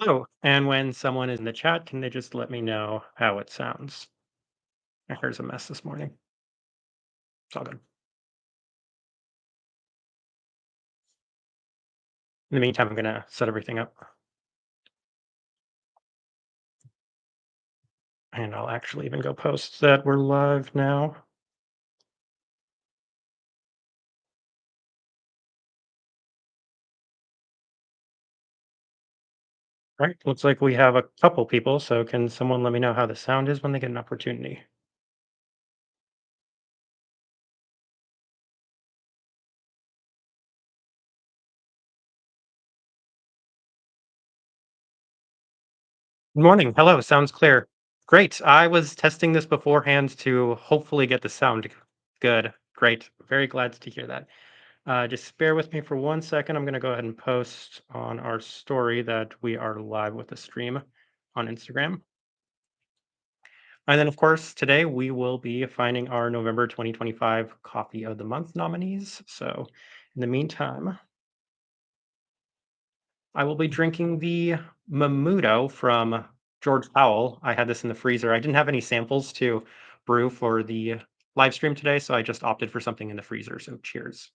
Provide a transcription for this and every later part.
Oh, and when someone is in the chat, can they just let me know how it sounds? My hair's a mess this morning. It's all good. In the meantime, I'm gonna set everything up, and I'll actually even go post that we're live now. All right, looks like we have a couple people, so can someone let me know how the sound is when they get an opportunity? Good morning. Hello, sounds clear. Great. I was testing this beforehand to hopefully get the sound good. Great. Very glad to hear that. Just bear with me for 1 second. I'm going to go ahead and post on our story that we are live with the stream on Instagram. And then, of course, today we will be finding our November 2025 Coffee of the Month nominees. So, in the meantime, I will be drinking the Mamuto from George Powell. I had this in the freezer. I didn't have any samples to brew for the live stream today, so I just opted for something in the freezer. So, cheers.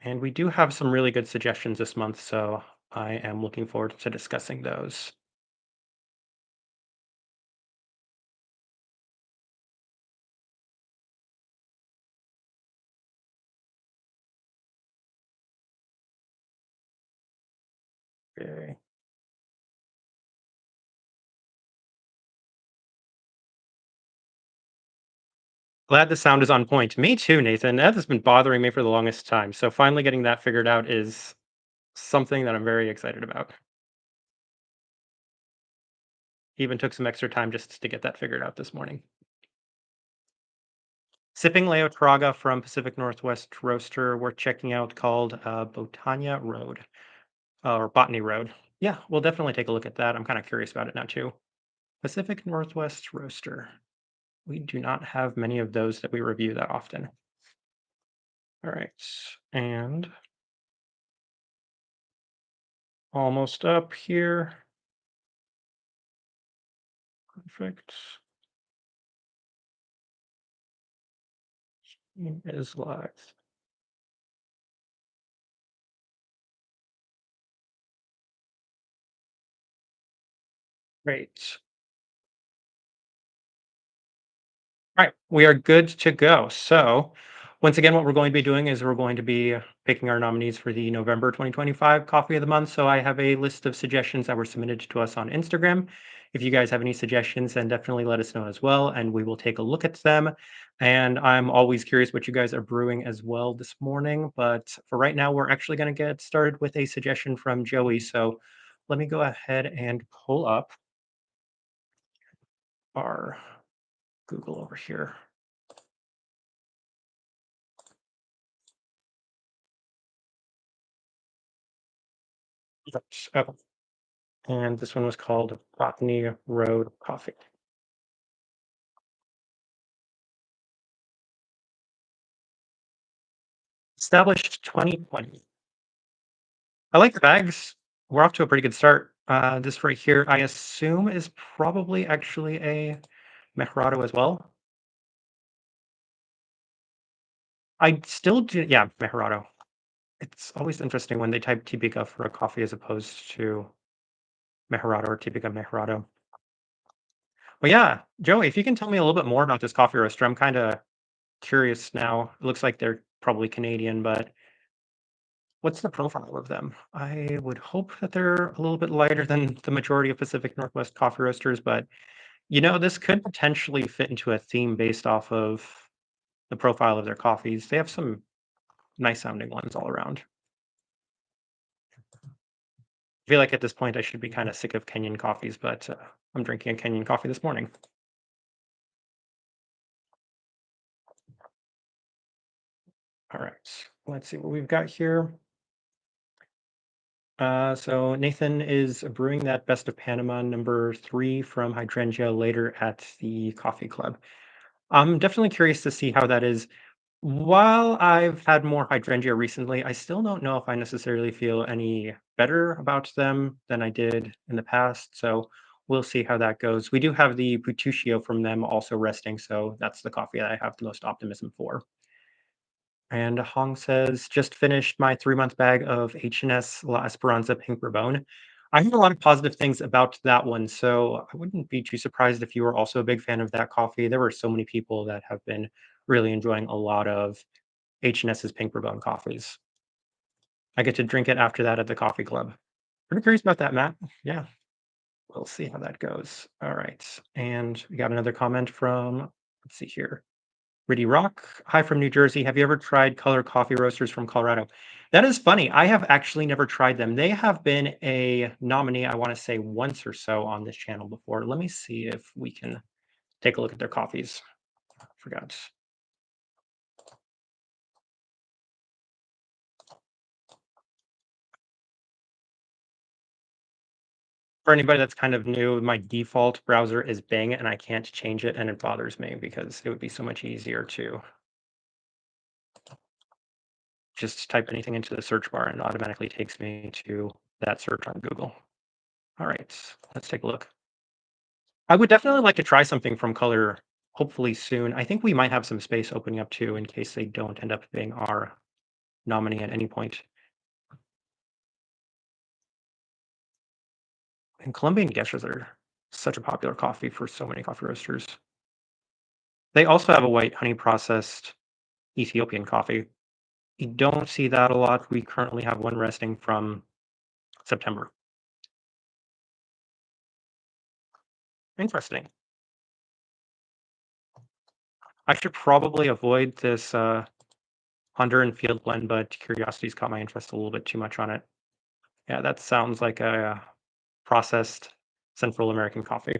And we do have some really good suggestions this month, so I am looking forward to discussing those. Okay. Glad the sound is on point. Me too, Nathan. That has been bothering me for the longest time. So finally getting that figured out is something that I'm very excited about. Even took some extra time just to get that figured out this morning. Sipping Leo Traga from Pacific Northwest Roaster. We're checking out called Botania Road or Botany Road. Yeah, we'll definitely take a look at that. I'm kind of curious about it now too. Pacific Northwest Roaster. We do not have many of those that we review that often. All right, and almost up here. Perfect. Stream is live. Great. All right, we are good to go. So, once again, what we're going to be doing is we're going to be picking our nominees for the November 2025 Coffee of the Month. So, I have a list of suggestions that were submitted to us on Instagram. If you guys have any suggestions, then definitely let us know as well, and we will take a look at them. And I'm always curious what you guys are brewing as well this morning. But for right now, we're actually going to get started with a suggestion from Joey. So, let me go ahead and pull up our Google over here. Okay. And this one was called Botany Road Coffee. Established 2020. I like the bags. We're off to a pretty good start. This right here, I assume, is probably actually a Mejorado as well. I still do, yeah, Mejorado. It's always interesting when they type Tipica for a coffee as opposed to Mejorado or Tipica Mejorado. But yeah, Joey, if you can tell me a little bit more about this coffee roaster, I'm kind of curious now. It looks like they're probably Canadian, but what's the profile of them? I would hope that they're a little bit lighter than the majority of Pacific Northwest coffee roasters, but this could potentially fit into a theme based off of the profile of their coffees. They have some nice sounding ones all around. I feel like at this point I should be kind of sick of Kenyan coffees, but I'm drinking a Kenyan coffee this morning. All right, let's see what we've got here. So Nathan is brewing that Best of Panama #3 from Hydrangea later at the coffee club. I'm definitely curious to see how that is. While I've had more hydrangea recently, I still don't know if I necessarily feel any better about them than I did in the past. So we'll see how that goes. We do have the Putuccio from them also resting, so that's the coffee that I have the most optimism for. And Hong says, just finished my 3-month bag of H&S La Esperanza Pink Bourbon. I heard a lot of positive things about that one, so I wouldn't be too surprised if you were also a big fan of that coffee. There were so many people that have been really enjoying a lot of H&S's Pink Bourbon coffees. I get to drink it after that at the coffee club. Pretty curious about that, Matt. Yeah, we'll see how that goes. All right. And we got another comment from, let's see here. Riddy Rock. Hi from New Jersey. Have you ever tried Color Coffee Roasters from Colorado? That is funny. I have actually never tried them. They have been a nominee, I want to say once or so on this channel before. Let me see if we can take a look at their coffees. Forgot. For anybody that's kind of new, my default browser is Bing, and I can't change it, and it bothers me because it would be so much easier to just type anything into the search bar and it automatically takes me to that search on Google. All right, let's take a look. I would definitely like to try something from Color hopefully soon. I think we might have some space opening up too in case they don't end up being our nominee at any point. And Colombian Gestas are such a popular coffee for so many coffee roasters. They also have a white honey processed Ethiopian coffee. You don't see that a lot. We currently have one resting from September. Interesting. I should probably avoid this Honduran field blend, but curiosity's caught my interest a little bit too much on it. Yeah, that sounds like a processed Central American coffee.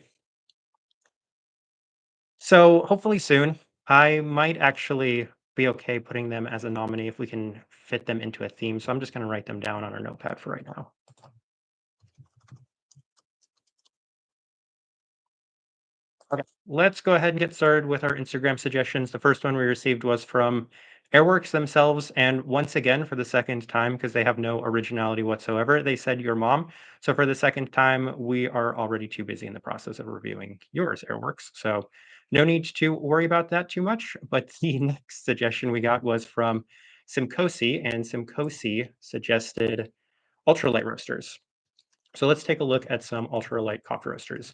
So hopefully soon, I might actually be okay putting them as a nominee if we can fit them into a theme. So I'm just going to write them down on our notepad for right now. Okay, let's go ahead and get started with our Instagram suggestions. The first one we received was from Airworks themselves. And once again, for the second time, because they have no originality whatsoever, they said your mom. So for the second time, we are already too busy in the process of reviewing yours, Airworks. So no need to worry about that too much. But the next suggestion we got was from Simcosi, and Simcosi suggested ultralight roasters. So let's take a look at some ultralight coffee roasters.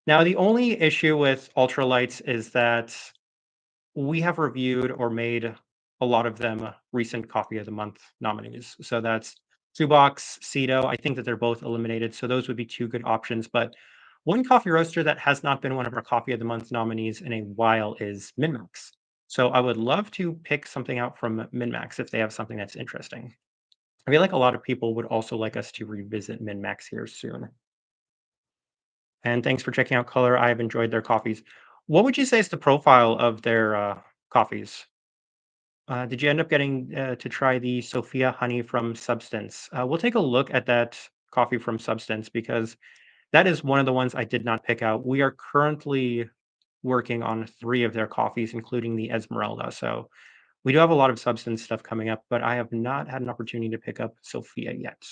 Now, the only issue with ultralights is that we have reviewed or made a lot of them recent coffee of the month nominees. So that's Subox, Cedo. I think that they're both eliminated. So those would be two good options. But one coffee roaster that has not been one of our coffee of the month nominees in a while is Minmax. So I would love to pick something out from Minmax if they have something that's interesting. I feel like a lot of people would also like us to revisit Minmax here soon. And thanks for checking out Color. I have enjoyed their coffees. What would you say is the profile of their coffees? Did you end up getting to try the Sophia honey from Substance? We'll take a look at that coffee from Substance because that is one of the ones I did not pick out. We are currently working on three of their coffees, including the Esmeralda. So we do have a lot of Substance stuff coming up, but I have not had an opportunity to pick up Sophia yet.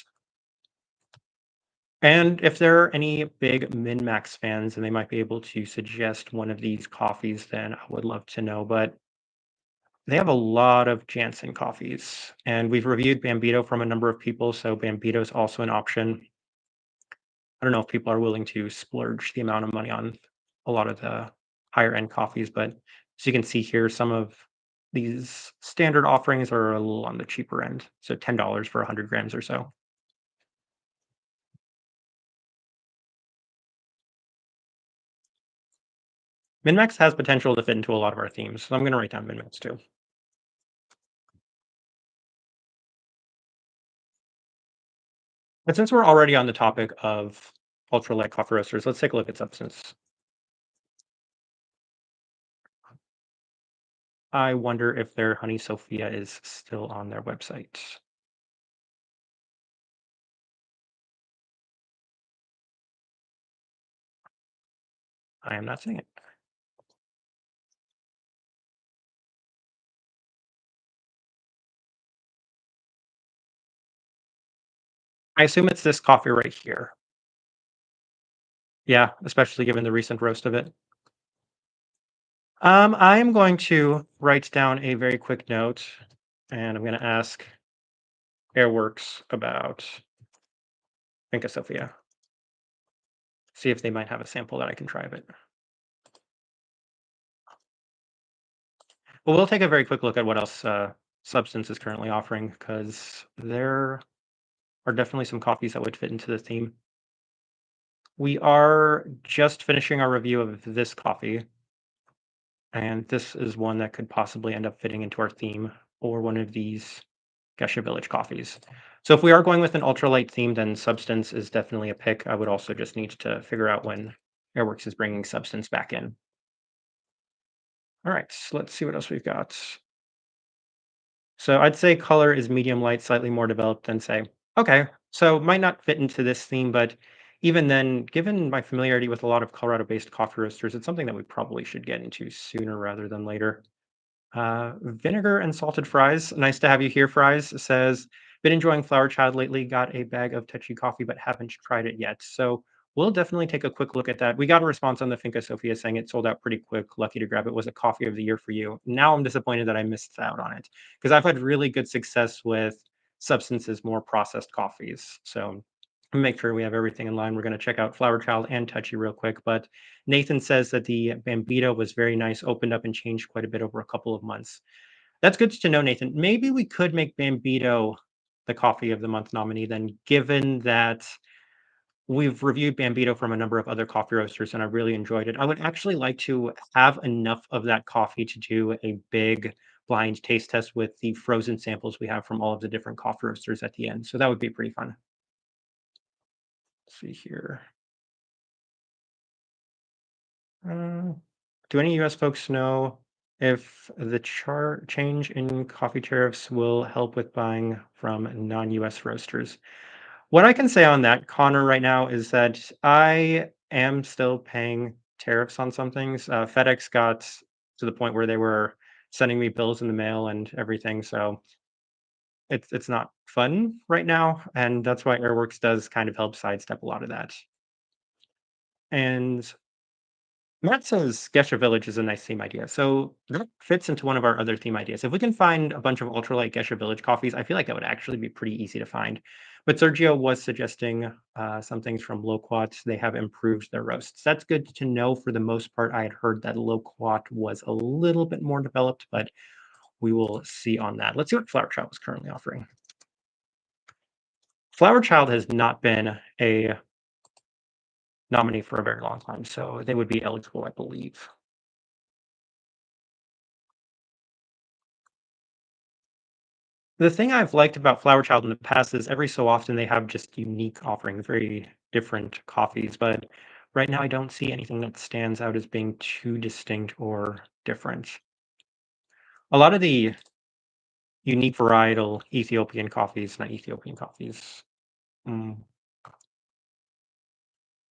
And if there are any big Min-Max fans and they might be able to suggest one of these coffees, then I would love to know. But they have a lot of Janssen coffees, and we've reviewed Bambito from a number of people, so Bambito is also an option. I don't know if people are willing to splurge the amount of money on a lot of the higher end coffees, but as you can see here, some of these standard offerings are a little on the cheaper end. So $10 for 100 grams or so. Minmax has potential to fit into a lot of our themes, so I'm going to write down Minmax too. But since we're already on the topic of ultralight coffee roasters, let's take a look at Substance. I wonder if their Honey Sophia is still on their website. I am not seeing it. I assume it's this coffee right here. Yeah, especially given the recent roast of it. I'm going to write down a very quick note, and I'm going to ask Airworks about Finca Sofia. See if they might have a sample that I can try of it. Well, we'll take a very quick look at what else Substance is currently offering, because there are definitely some coffees that would fit into the theme. We are just finishing our review of this coffee, and this is one that could possibly end up fitting into our theme or one of these Gesha Village coffees. So if we are going with an ultralight theme, then Substance is definitely a pick. I would also just need to figure out when Airworks is bringing Substance back in. All right, so let's see what else we've got. So I'd say color is medium light, slightly more developed than say, okay, so might not fit into this theme, but even then, given my familiarity with a lot of Colorado-based coffee roasters, it's something that we probably should get into sooner rather than later. Vinegar and salted fries. Nice to have you here, Fries. Says, been enjoying Flower Child lately. Got a bag of Touchy coffee, but haven't tried it yet. So we'll definitely take a quick look at that. We got a response on the Finca Sofia saying it sold out pretty quick. Lucky to grab it. Was a coffee of the year for you. Now I'm disappointed that I missed out on it because I've had really good success with substances, more processed coffees. So make sure we have everything in line. We're going to check out Flower Child and Touchy real quick. But Nathan says that the Bambito was very nice, opened up and changed quite a bit over a couple of months. That's good to know, Nathan. Maybe we could make Bambito the coffee of the month nominee then, given that we've reviewed Bambito from a number of other coffee roasters and I really enjoyed it. I would actually like to have enough of that coffee to do a big blind taste test with the frozen samples we have from all of the different coffee roasters at the end. So that would be pretty fun. Let's see here. Uh, do any US folks know if the change in coffee tariffs will help with buying from non-US roasters? What I can say on that, Connor, right now is that I am still paying tariffs on some things. FedEx got to the point where they were sending me bills in the mail and everything, so it's not fun right now, and that's why Airworks does kind of help sidestep a lot of that. And Matt says Gesher Village is a nice theme idea. So that fits into one of our other theme ideas. If we can find a bunch of ultralight Gesher Village coffees, I feel like that would actually be pretty easy to find. But Sergio was suggesting some things from Loquat. They have improved their roasts. That's good to know. For the most part, I had heard that Loquat was a little bit more developed, but we will see on that. Let's see what Flower Child is currently offering. Flower Child has not been a nominee for a very long time, so they would be eligible, I believe. The thing I've liked about Flower Child in the past is every so often they have just unique offerings, very different coffees, but right now I don't see anything that stands out as being too distinct or different. A lot of the unique varietal Ethiopian coffees, not Ethiopian coffees. mm,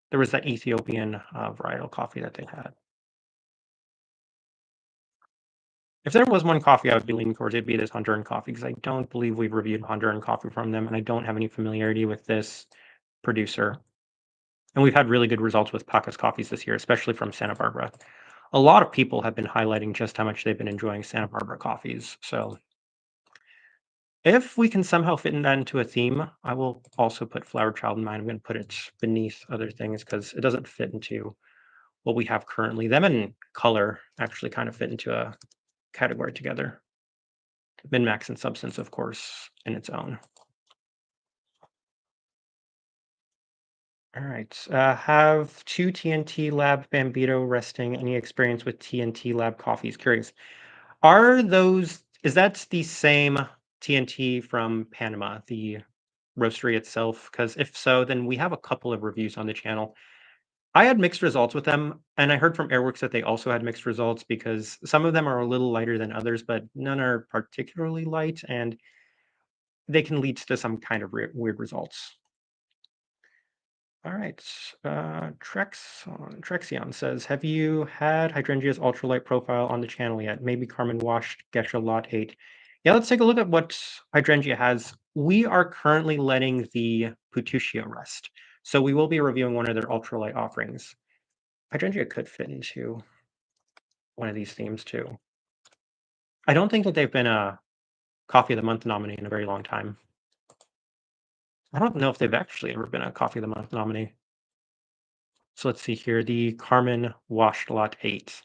there was that Ethiopian varietal coffee that they had. If there was one coffee I would be leaning towards, it'd be this Honduran coffee because I don't believe we've reviewed Honduran coffee from them, and I don't have any familiarity with this producer. And we've had really good results with Pacas coffees this year, especially from Santa Barbara. A lot of people have been highlighting just how much they've been enjoying Santa Barbara coffees. So if we can somehow fit in that into a theme, I will also put Flower Child in mind. I'm going to put it beneath other things because it doesn't fit into what we have currently. Them and color actually kind of fit into a category together. Min max and substance, of course, in its own. All right. Have two TNT Lab Bambito resting. Any experience with TNT Lab coffees? Curious. Are those, is that the same TNT from Panama, the roastery itself? Because if so, then we have a couple of reviews on the channel. I had mixed results with them, and I heard from Airworks that they also had mixed results because some of them are a little lighter than others, but none are particularly light, and they can lead to some kind of weird results. All right. Trexion says, have you had Hydrangea's ultralight profile on the channel yet? Maybe Carmen washed Gesha Lot 8. Yeah, let's take a look at what Hydrangea has. We are currently letting the Putuccio Rest. So we will be reviewing one of their ultralight offerings. Hydrangea could fit into one of these themes too. I don't think that they've been a Coffee of the Month nominee in a very long time. I don't know if they've actually ever been a Coffee of the Month nominee. So let's see here, the Carmen Washed Lot 8.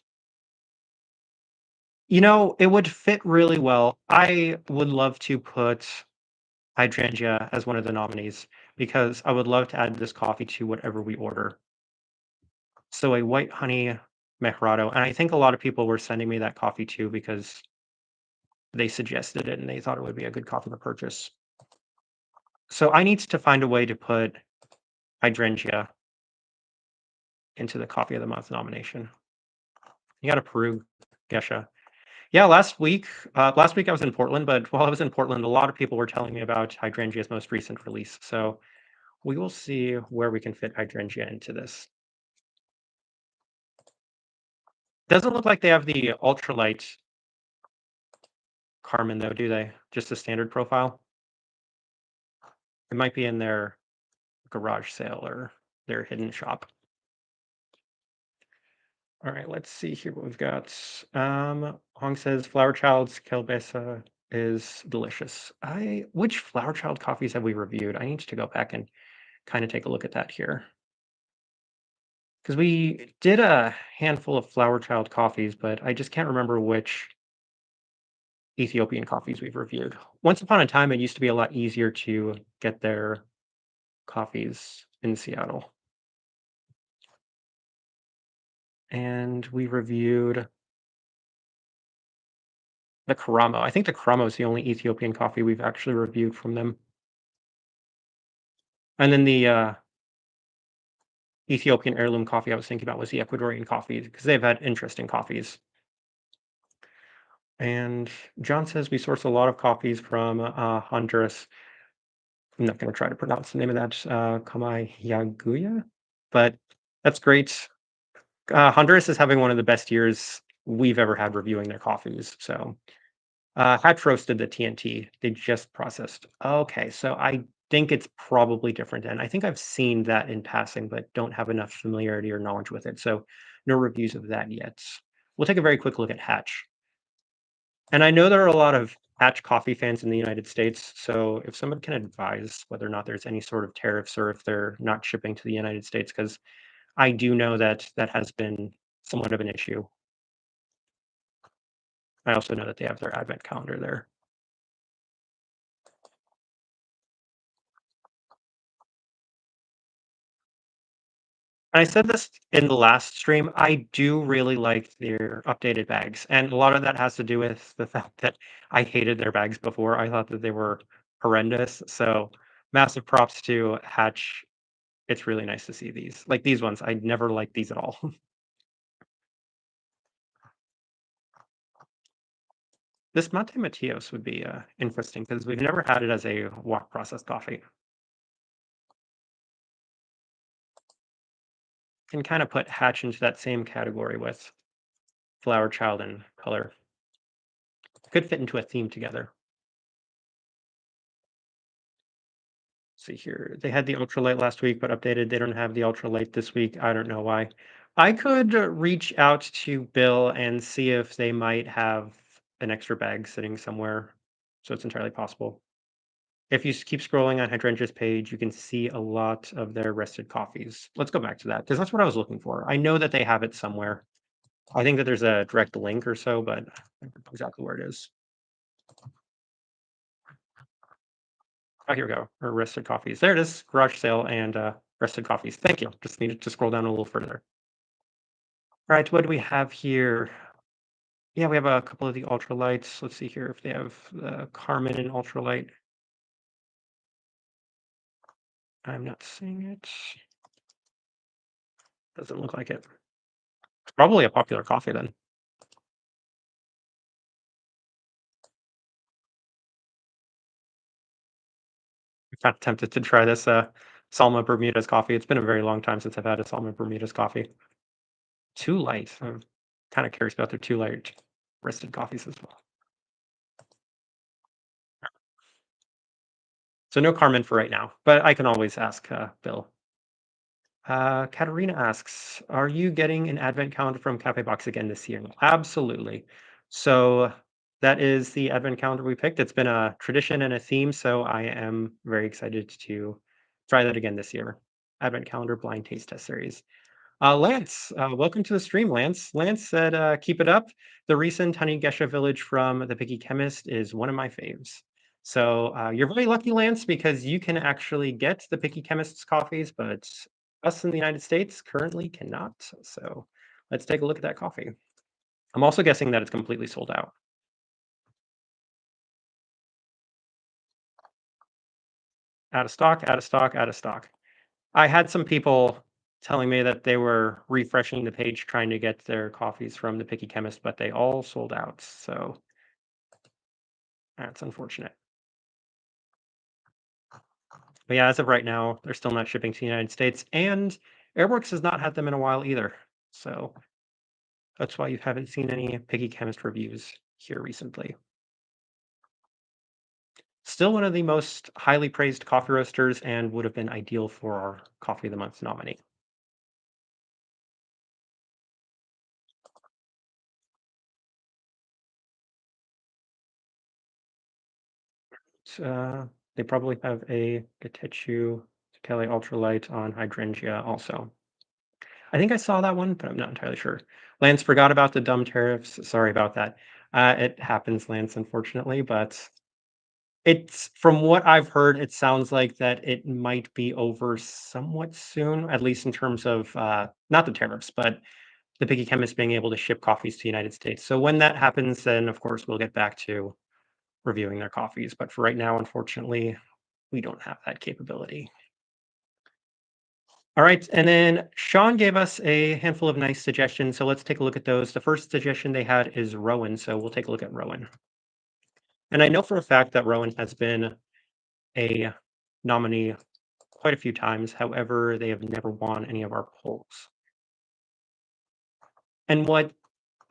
It would fit really well. I would love to put Hydrangea as one of the nominees because I would love to add this coffee to whatever we order. So a white honey Mejorado, and I think a lot of people were sending me that coffee too because they suggested it and they thought it would be a good coffee to purchase. So I need to find a way to put Hydrangea into the Coffee of the Month nomination. You got a Peru Gesha. Yeah, last week I was in Portland, but while I was in Portland, a lot of people were telling me about Hydrangea's most recent release. So we will see where we can fit Hydrangea into this. Doesn't look like they have the ultralight Carmen though, do they? Just a standard profile. It might be in their garage sale or their hidden shop. All right, let's see here what we've got. Hong says Flower Child's Kelbesa is delicious. Which Flower Child coffees have we reviewed? I need to go back and kind of take a look at that here. Because we did a handful of Flower Child coffees, but I just can't remember which Ethiopian coffees we've reviewed. Once upon a time, it used to be a lot easier to get their coffees in Seattle. And we reviewed the Karamo. I think the Karamo is the only Ethiopian coffee we've actually reviewed from them. And then the Ethiopian heirloom coffee I was thinking about was the Ecuadorian coffee because they've had interesting coffees. And John says we source a lot of coffees from Honduras. I'm not going to try to pronounce the name of that, Kamayaguya, but that's great. Honduras is having one of the best years we've ever had reviewing their coffees. So, Hatch roasted the TNT. They just processed. Okay, so I think it's probably different. And I think I've seen that in passing, but don't have enough familiarity or knowledge with it. So, no reviews of that yet. We'll take a very quick look at Hatch. And I know there are a lot of Hatch coffee fans in the United States. So, if someone can advise whether or not there's any sort of tariffs or if they're not shipping to the United States, because I do know that that has been somewhat of an issue. I also know that they have their advent calendar there. I said this in the last stream, I do really like their updated bags, and a lot of that has to do with the fact that I hated their bags before. I thought that they were horrendous, so massive props to Hatch. It's really nice to see these. Like, these ones, I never liked these at all. This Mate Matios would be, interesting because 'cause we've never had it as a wok processed coffee. Can kinda put Hatch into that same category with Flower Child and Color. Could fit into a theme together. See here. They had the ultralight last week, but updated. They don't have the ultralight this week. I don't know why. I could reach out to Bill and see if they might have an extra bag sitting somewhere. So it's entirely possible. If you keep scrolling on Hydrangea's page, you can see a lot of their rested coffees. Let's go back to that because that's what I was looking for. I know that they have it somewhere. I think that there's a direct link or so, but I don't know exactly where it is. Oh, here we go. Or rested coffees. There it is. Garage sale and rested coffees. Thank you. Just needed to scroll down a little further. All right, what do we have here? Yeah, we have a couple of the ultralights. Let's see here if they have the Carmen and ultralight. I'm not seeing it. Doesn't look like it. It's probably a popular coffee then. I'm kind of tempted to try this Salma Bermuda's coffee. It's been a very long time since I've had a Salma Bermuda's coffee. Too light. I'm kind of curious about their too light rested coffees as well. So no Carmen for right now, but I can always ask Bill. Katerina asks, "Are you getting an advent calendar from Cafe Box again this year?" Absolutely. So that is the advent calendar we picked. It's been a tradition and a theme, so I am very excited to try that again this year. Advent calendar blind taste test series. Lance, welcome to the stream, Lance. Lance said, "Keep it up. The recent Honey Gesha Village from the Picky Chemist is one of my faves." So you're very lucky, Lance, because you can actually get the Picky Chemist's coffees, but us in the United States currently cannot. So let's take a look at that coffee. I'm also guessing that it's completely sold out. Out of stock, out of stock, out of stock. I had some people telling me that they were refreshing the page trying to get their coffees from the Picky Chemist, but they all sold out. So that's unfortunate. But yeah, as of right now, they're still not shipping to the United States, and Airworks has not had them in a while either. So that's why you haven't seen any Picky Chemist reviews here recently. Still one of the most highly praised coffee roasters and would have been ideal for our Coffee of the Month nominee. They probably have a Gatechu Kelly Ultralight on Hydrangea also. I think I saw that one, but I'm not entirely sure. Lance forgot about the dumb tariffs. Sorry about that. It happens, Lance, unfortunately, but it's from what I've heard, it sounds like that it might be over somewhat soon, at least in terms of not the tariffs, but the Picky Chemist being able to ship coffees to the United States. So when that happens, then of course we'll get back to reviewing their coffees. But for right now, unfortunately, we don't have that capability. All right, and then Sean gave us a handful of nice suggestions, so let's take a look at those. The first suggestion they had is Rowan, so we'll take a look at Rowan. And I know for a fact that Rowan has been a nominee quite a few times. However, they have never won any of our polls. And what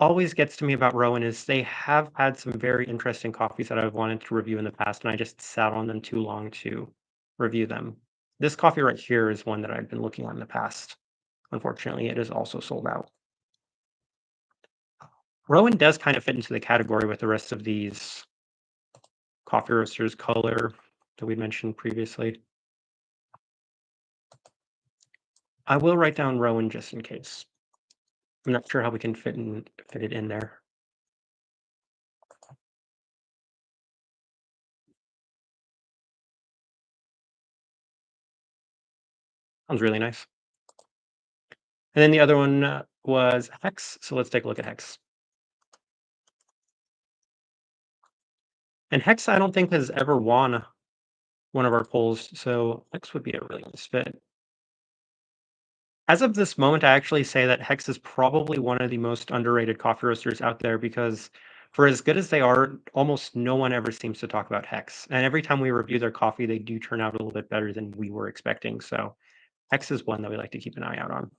always gets to me about Rowan is they have had some very interesting coffees that I've wanted to review in the past, and I just sat on them too long to review them. This coffee right here is one that I've been looking at in the past. Unfortunately, it is also sold out. Rowan does kind of fit into the category with the rest of these coffee roasters color that we mentioned previously. I will write down Rowan just in case. I'm not sure how we can fit it in there. Sounds really nice. And then the other one was Hex. So let's take a look at Hex. And Hex, I don't think has ever won one of our polls, so Hex would be a really nice fit. As of this moment, I actually say that Hex is probably one of the most underrated coffee roasters out there because for as good as they are, almost no one ever seems to talk about Hex. And every time we review their coffee, they do turn out a little bit better than we were expecting. So Hex is one that we like to keep an eye out on.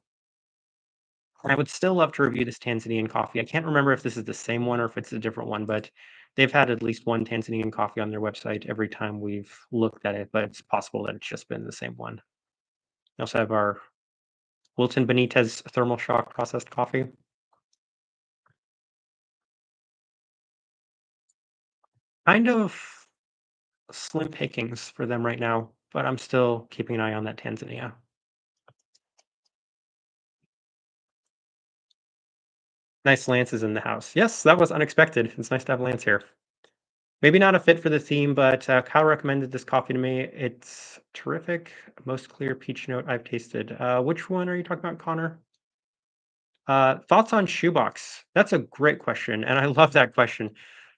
And I would still love to review this Tanzanian coffee. I can't remember if this is the same one or if it's a different one, but they've had at least one Tanzanian coffee on their website every time we've looked at it, but it's possible that it's just been the same one. We also have our Wilton Benitez thermal shock processed coffee. Kind of slim pickings for them right now, but I'm still keeping an eye on that Tanzania. Nice Lance is in the house. Yes, that was unexpected. It's nice to have Lance here. Maybe not a fit for the theme, but Kyle recommended this coffee to me. It's terrific. Most clear peach note I've tasted. Which one are you talking about, Connor? Thoughts on Shoebox? That's a great question, and I love that question.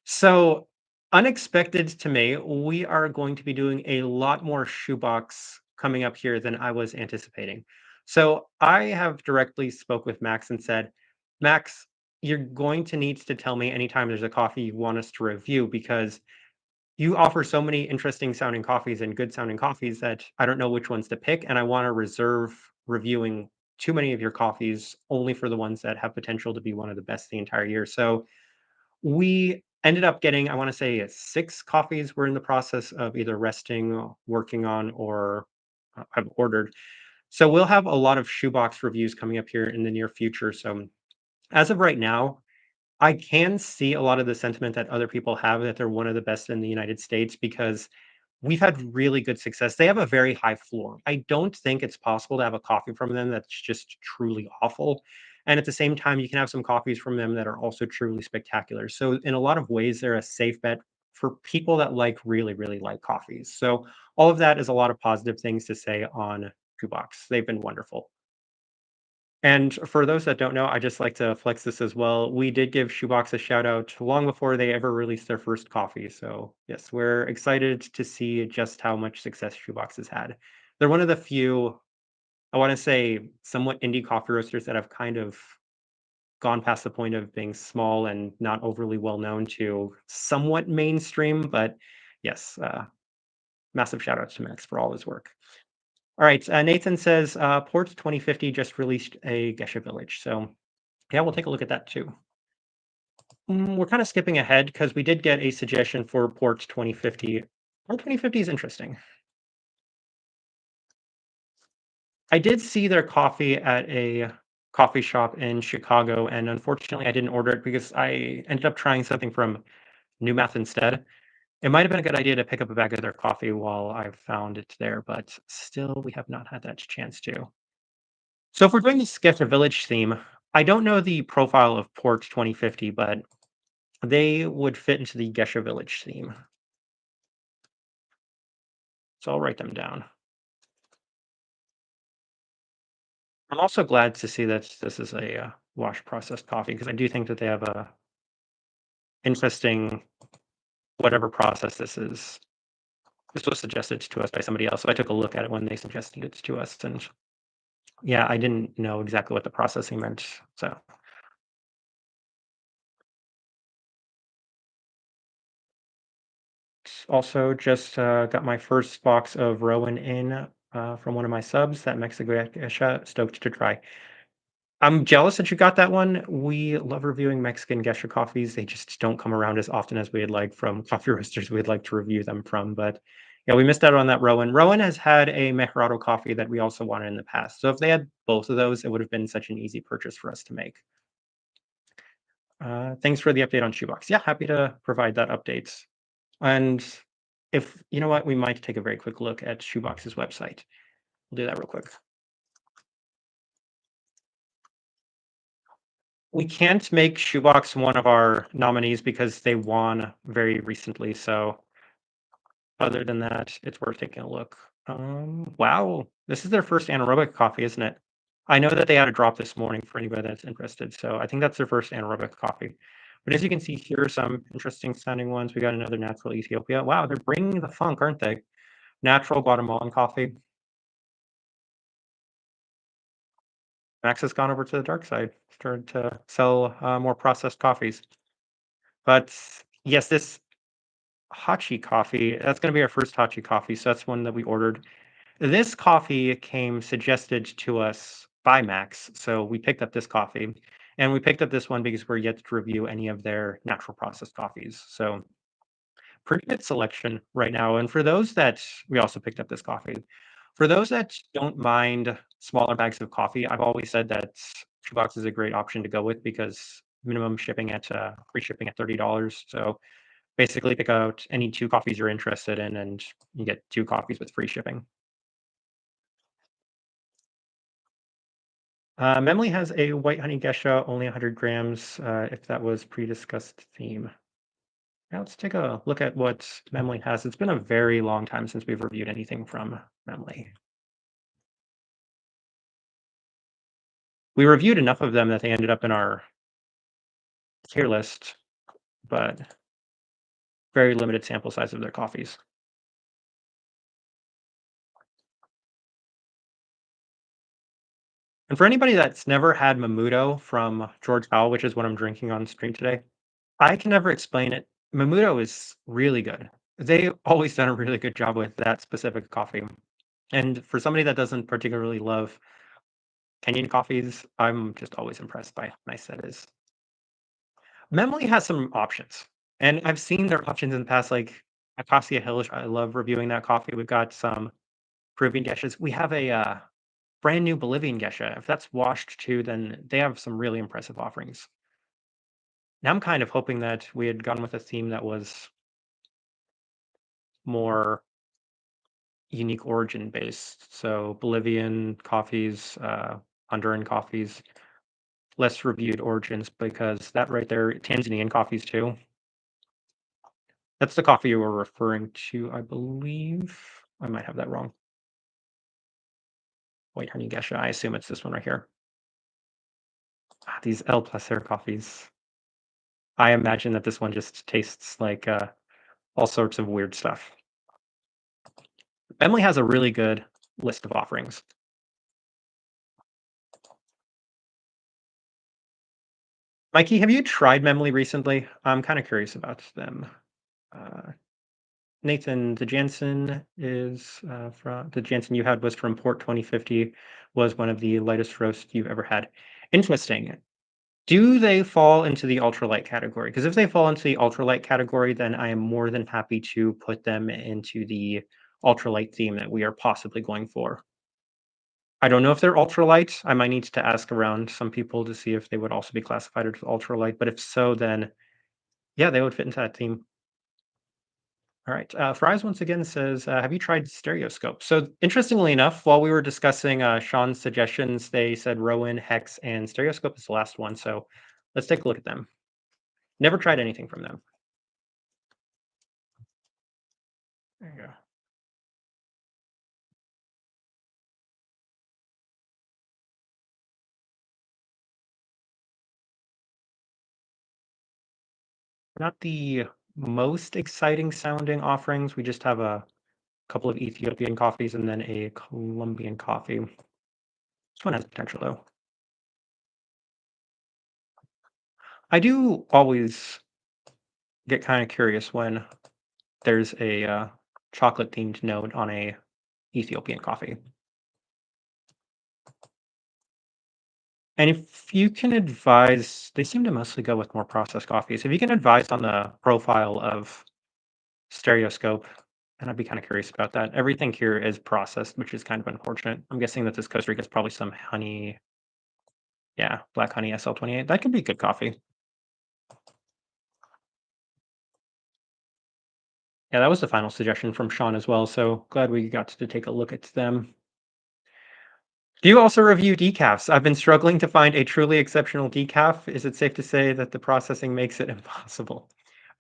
So, unexpected to me, we are going to be doing a lot more Shoebox coming up here than I was anticipating. So, I have directly spoke with Max and said, Max, you're going to need to tell me anytime there's a coffee you want us to review because you offer so many interesting sounding coffees and good sounding coffees that I don't know which ones to pick, and I wanna reserve reviewing too many of your coffees only for the ones that have potential to be one of the best the entire year. So we Ended up getting, I wanna say, 6 coffees we're in the process of either resting, working on, or, I've ordered. So we'll have a lot of shoebox reviews coming up here in the near future, so as of right now, I can see a lot of the sentiment that other people have that they're one of the best in the United States because we've had really good success. They have a very high floor. I don't think it's possible to have a coffee from them that's just truly awful. And at the same time, you can have some coffees from them that are also truly spectacular. So in a lot of ways, they're a safe bet for people that like really, really like coffees. So all of that is a lot of positive things to say on Shoebox. They've been wonderful. And for those that don't know, I just like to flex this as well. We did give Shoebox a shout out long before they ever released their first coffee. So, yes, we're excited to see just how much success Shoebox has had. They're one of the few, I want to say, somewhat indie coffee roasters that have kind of gone past the point of being small and not overly well known to somewhat mainstream. But yes, massive shout out to Max for all his work. All right. Nathan says Port 2050 just released a Gesha Village. So, yeah, we'll take a look at that too. We're kind of skipping ahead because we did get a suggestion for Port 2050. Port 2050 is interesting. I did see their coffee at a coffee shop in Chicago, and unfortunately, I didn't order it because I ended up trying something from New Math instead. It might have been a good idea to pick up a bag of their coffee while I found it there, but still, we have not had that chance to. So, if we're doing the Sketch a Village theme, I don't know the profile of Port 2050, but they would fit into the Gesha Village theme. So I'll write them down. I'm also glad to see that this is a wash processed coffee because I do think that they have a interesting whatever process this is. This was suggested to us by somebody else, so I took a look at it when they suggested it to us, and yeah, I didn't know exactly what the processing meant. So also just got my first box of Rowan in from one of my subs. That Mexico Gesha, stoked to try. I'm jealous that you got that one. We love reviewing Mexican Gesha coffees. They just don't come around as often as we'd like from coffee roasters we'd like to review them from. But yeah, we missed out on that Rowan. Rowan has had a Mejorado coffee that we also wanted in the past. So if they had both of those, it would have been such an easy purchase for us to make. Thanks for the update on Shoebox. Yeah, happy to provide that update. And if you know what, we might take a very quick look at Shoebox's website. We'll do that real quick. We can't make Shoebox one of our nominees because they won very recently, so other than that, it's worth taking a look. Wow, this is their first anaerobic coffee, isn't it? I know that they had a drop this morning for anybody that's interested, so I think that's their first anaerobic coffee. But as you can see here are some interesting sounding ones. We got another natural Ethiopia. Wow, they're bringing the funk, aren't they? Natural Guatemalan coffee. Max has gone over to the dark side, started to sell more processed coffees. But yes, this Hachi coffee, that's gonna be our first Hachi coffee, so that's one that we ordered. This coffee came suggested to us by Max, so we picked up this coffee, and we picked up this one because we're yet to review any of their natural processed coffees, so pretty good selection right now, and for those that we also picked up this coffee. For those that don't mind smaller bags of coffee, I've always said that 2 bucks is a great option to go with because minimum shipping at, free shipping at $30, so basically, pick out any 2 coffees you're interested in, and you get 2 coffees with free shipping. Memley has a white honey geisha, only 100 grams, if that was pre-discussed theme. Now let's take a look at what Memley has. It's been a very long time since we've reviewed anything from Memley. We reviewed enough of them that they ended up in our tier list, but very limited sample size of their coffees. And for anybody that's never had Mamuto from George Powell, which is what I'm drinking on stream today, I can never explain it. Mamuto is really good. They've always done a really good job with that specific coffee. And for somebody that doesn't particularly love Kenyan coffees, I'm just always impressed by how nice that is. Memley has some options. And I've seen their options in the past, like Acacia Hills. I love reviewing that coffee. We've got some Peruvian geshes. We have a brand new Bolivian gesha. If that's washed too, then they have some really impressive offerings. Now I'm kind of hoping that we had gone with a theme that was more unique origin based. So Bolivian coffees, Honduran coffees, less reviewed origins because that right there, Tanzanian coffees too. That's the coffee you were referring to, I believe. I might have that wrong. White honey gesha. I assume it's this one right here. Ah, these El Placer coffees. I imagine that this one just tastes like all sorts of weird stuff. Bentley has a really good list of offerings. Mikey, have you tried Memley recently? I'm kind of curious about them. Uh, Nathan, the Jansen is from the Jansen you had was from Port 2050, was one of the lightest roasts you've ever had. Interesting. Do they fall into the ultralight category? Because if they fall into the ultralight category, then I am more than happy to put them into the ultralight theme that we are possibly going for. I don't know if they're ultralight. I might need to ask around some people to see if they would also be classified as ultralight. But if so, then yeah, they would fit into that theme. All right. Fries once again says, "Have you tried Stereoscope?" So interestingly enough, while we were discussing Sean's suggestions, they said Rowan, Hex, and Stereoscope is the last one. So let's take a look at them. Never tried anything from them. There you go. Not the most exciting sounding offerings. We just have a couple of Ethiopian coffees and then a Colombian coffee. This one has potential though. I do always get kind of curious when there's a chocolate themed note on a Ethiopian coffee. And if you can advise, they seem to mostly go with more processed coffees. If you can advise on the profile of Stereoscope, and I'd be kind of curious about that. Everything here is processed, which is kind of unfortunate. I'm guessing that this Costa Rica is probably some honey, yeah, black honey SL28. That could be good coffee. Yeah, that was the final suggestion from Sean as well. So glad we got to take a look at them. Do you also review decafs? I've been struggling to find a truly exceptional decaf. Is it safe to say that the processing makes it impossible?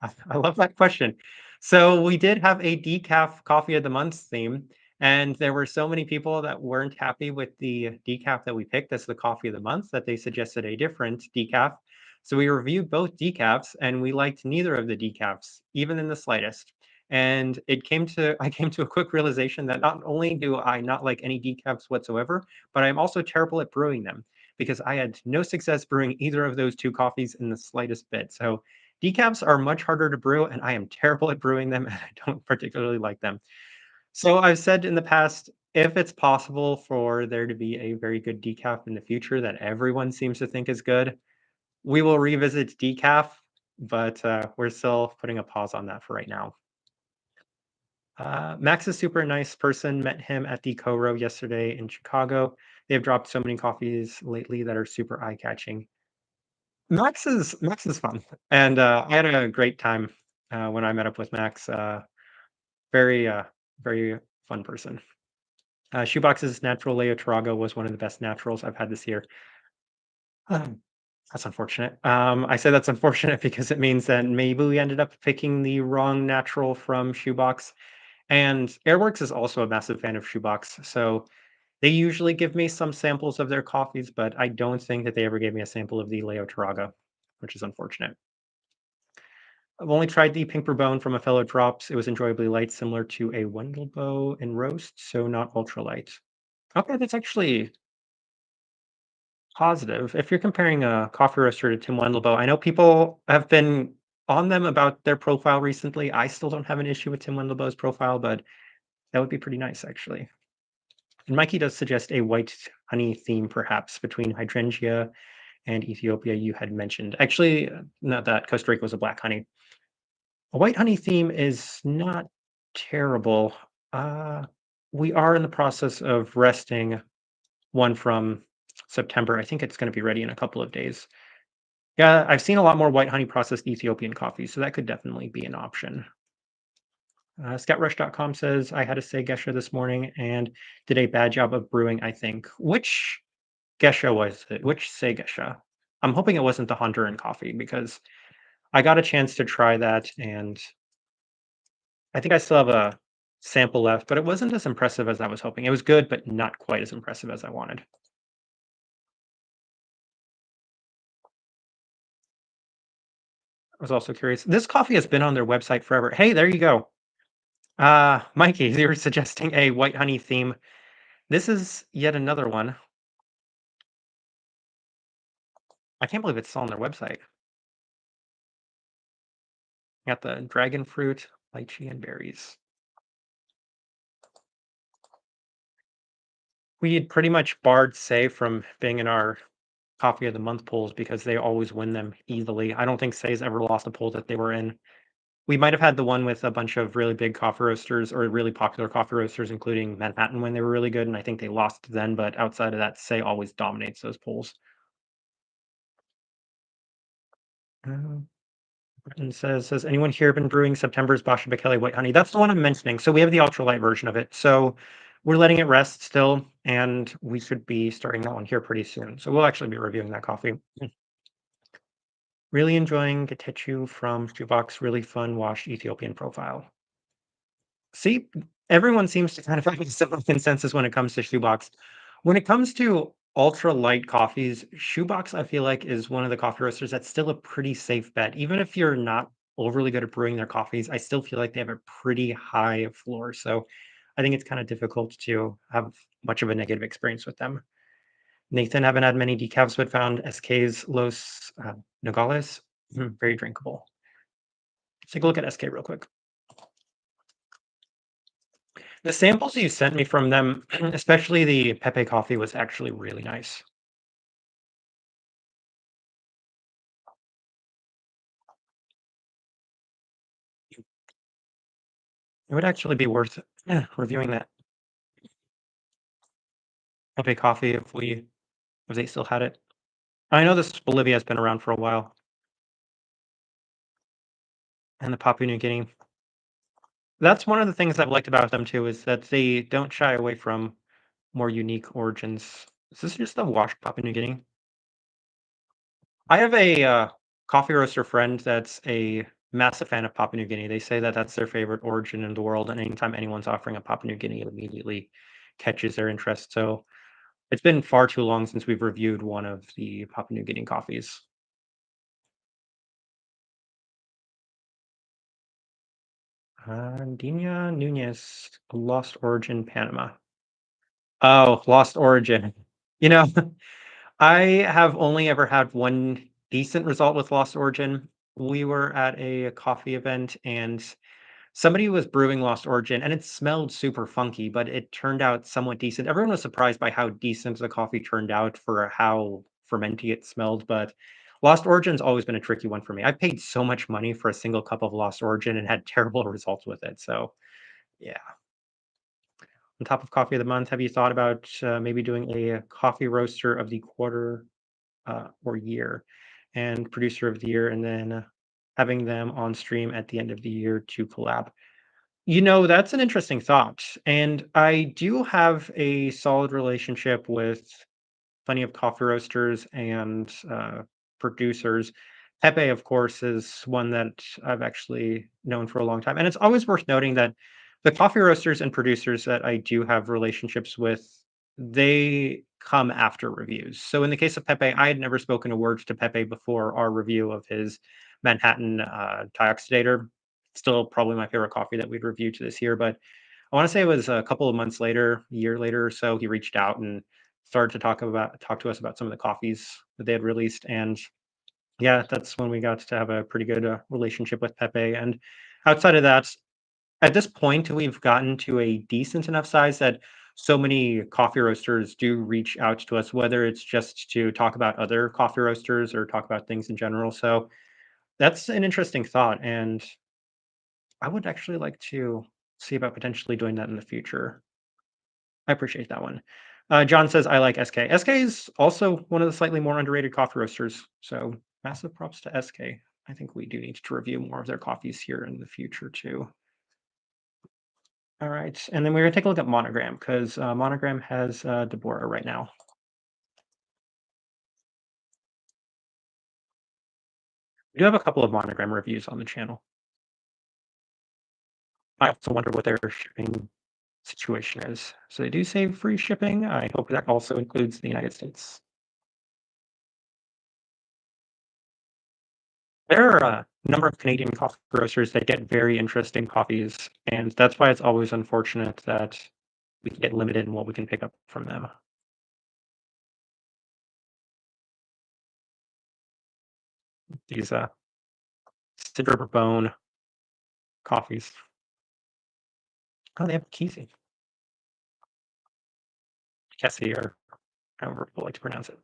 I love that question. So we did have a decaf coffee of the month theme, and there were so many people that weren't happy with the decaf that we picked as the coffee of the month that they suggested a different decaf. So we reviewed both decafs, and we liked neither of the decafs, even in the slightest. And I came to a quick realization that not only do I not like any decafs whatsoever, but I'm also terrible at brewing them because I had no success brewing either of those two coffees in the slightest bit. So decafs are much harder to brew, and I am terrible at brewing them, and I don't particularly like them. So I've said in the past, if it's possible for there to be a very good decaf in the future that everyone seems to think is good, we will revisit decaf, but we're still putting a pause on that for right now. Max is super nice person. Met him at the Co-Row yesterday in Chicago. They've dropped so many coffees lately that are super eye-catching. Max is fun, and I had a great time when I met up with Max. Very very fun person. Shoebox's natural Leo Tarago was one of the best naturals I've had this year. Um, that's unfortunate. I say that's unfortunate because it means that maybe we ended up picking the wrong natural from Shoebox. And Airworks is also a massive fan of Shoebox, so they usually give me some samples of their coffees, but I don't think that they ever gave me a sample of the Leo Taraga, which is unfortunate. I've only tried the Pink Bourbon from a fellow drops. It was enjoyably light, similar to a Wendelbo in roast, so not ultra light. Okay, that's actually positive. If you're comparing a coffee roaster to Tim Wendelbo, I know people have been on them about their profile recently. I still don't have an issue with Tim Wendelbo's profile, but that would be pretty nice, actually. And Mikey does suggest a white honey theme, perhaps between hydrangea and Ethiopia. You had mentioned actually, not that Costa Rica was a black honey. A white honey theme is not terrible. Uh, we are in the process of resting one from September. I think it's going to be ready in a couple of days. Yeah, I've seen a lot more white honey processed Ethiopian coffee, so that could definitely be an option. Scoutrush.com says I had a say gesha this morning and did a bad job of brewing, I think. Which gesha was it? Which say gesha? I'm hoping it wasn't the Honduran coffee because I got a chance to try that and I think I still have a sample left, but it wasn't as impressive as I was hoping. It was good, but not quite as impressive as I wanted. I was also curious. This coffee has been on their website forever. Hey, there you go. Mikey, you were suggesting a white honey theme. This is yet another one. I can't believe it's still on their website. Got the dragon fruit, lychee, and berries. We had pretty much barred Say from being in our coffee of the month polls because they always win them easily. I don't think Say's ever lost a poll that they were in. We might have had the one with a bunch of really big coffee roasters or really popular coffee roasters, including Manhattan when they were really good, and I think they lost then, but outside of that, Say always dominates those polls. Uh, and says anyone here been brewing September's Basha Bekele White Honey? That's the one I'm mentioning. So we have the ultralight version of it. So we're letting it rest still, and we should be starting that one here pretty soon. So we'll actually be reviewing that coffee. Really enjoying Getechu from Shoebox. Really fun washed Ethiopian profile. See, everyone seems to kind of have a similar consensus when it comes to Shoebox. When it comes to ultra light coffees, Shoebox, I feel like, is one of the coffee roasters that's still a pretty safe bet. Even if you're not overly good at brewing their coffees, I still feel like they have a pretty high floor. So I think it's kind of difficult to have much of a negative experience with them. Nathan, haven't had many decafs, but found SK's Los Nogales very drinkable. Let's take a look at SK real quick. The samples you sent me from them, especially the Pepe coffee, was actually really nice. It would actually be worth reviewing that Pepe coffee if they still had it. I know this Bolivia has been around for a while, and the Papua New Guinea. That's one of the things I've liked about them too, is that they don't shy away from more unique origins. Is this just a washed Papua New Guinea? I have a coffee roaster friend that's a massive fan of Papua New Guinea. They say that that's their favorite origin in the world, and anytime anyone's offering a Papua New Guinea, it immediately catches their interest. So it's been far too long since we've reviewed one of the Papua New Guinea coffees. Dina Nunez, Lost Origin, Panama. Oh, Lost Origin. You know, I have only ever had one decent result with Lost Origin. We were at a coffee event and somebody was brewing Lost Origin and it smelled super funky, but it turned out somewhat decent. Everyone was surprised by how decent the coffee turned out for how fermenty it smelled, but Lost Origin's always been a tricky one for me. I paid so much money for a single cup of Lost Origin and had terrible results with it. So, yeah. On top of coffee of the month, have you thought about maybe doing a coffee roaster of the quarter or year and producer of the year, and then having them on stream at the end of the year to collab? That's an interesting thought. And I do have a solid relationship with plenty of coffee roasters and producers. Pepe, of course, is one that I've actually known for a long time. And it's always worth noting that the coffee roasters and producers that I do have relationships with, they come after reviews. So in the case of Pepe, I had never spoken a word to Pepe before our review of his Manhattan Tioxidator. Still probably my favorite coffee that we'd reviewed to this year. But I want to say it was a couple of months later, a year later or so, he reached out and started to talk to us about some of the coffees that they had released. And yeah, that's when we got to have a pretty good relationship with Pepe. And outside of that, at this point, we've gotten to a decent enough size that so many coffee roasters do reach out to us, whether it's just to talk about other coffee roasters or talk about things in general. So that's an interesting thought. And I would actually like to see about potentially doing that in the future. I appreciate that one. John says, "I like SK." SK is also one of the slightly more underrated coffee roasters, so massive props to SK. I think we do need to review more of their coffees here in the future too. All right, and then we're gonna take a look at Monogram because Monogram has Deborah right now. We do have a couple of Monogram reviews on the channel. I also wonder what their shipping situation is. So they do say free shipping. I hope that also includes the United States. There are a number of Canadian coffee grocers that get very interesting coffees, and that's why it's always unfortunate that we can get limited in what we can pick up from them. These Cider Bone coffees. Oh, they have Kessie. Kessie, or however people like to pronounce it.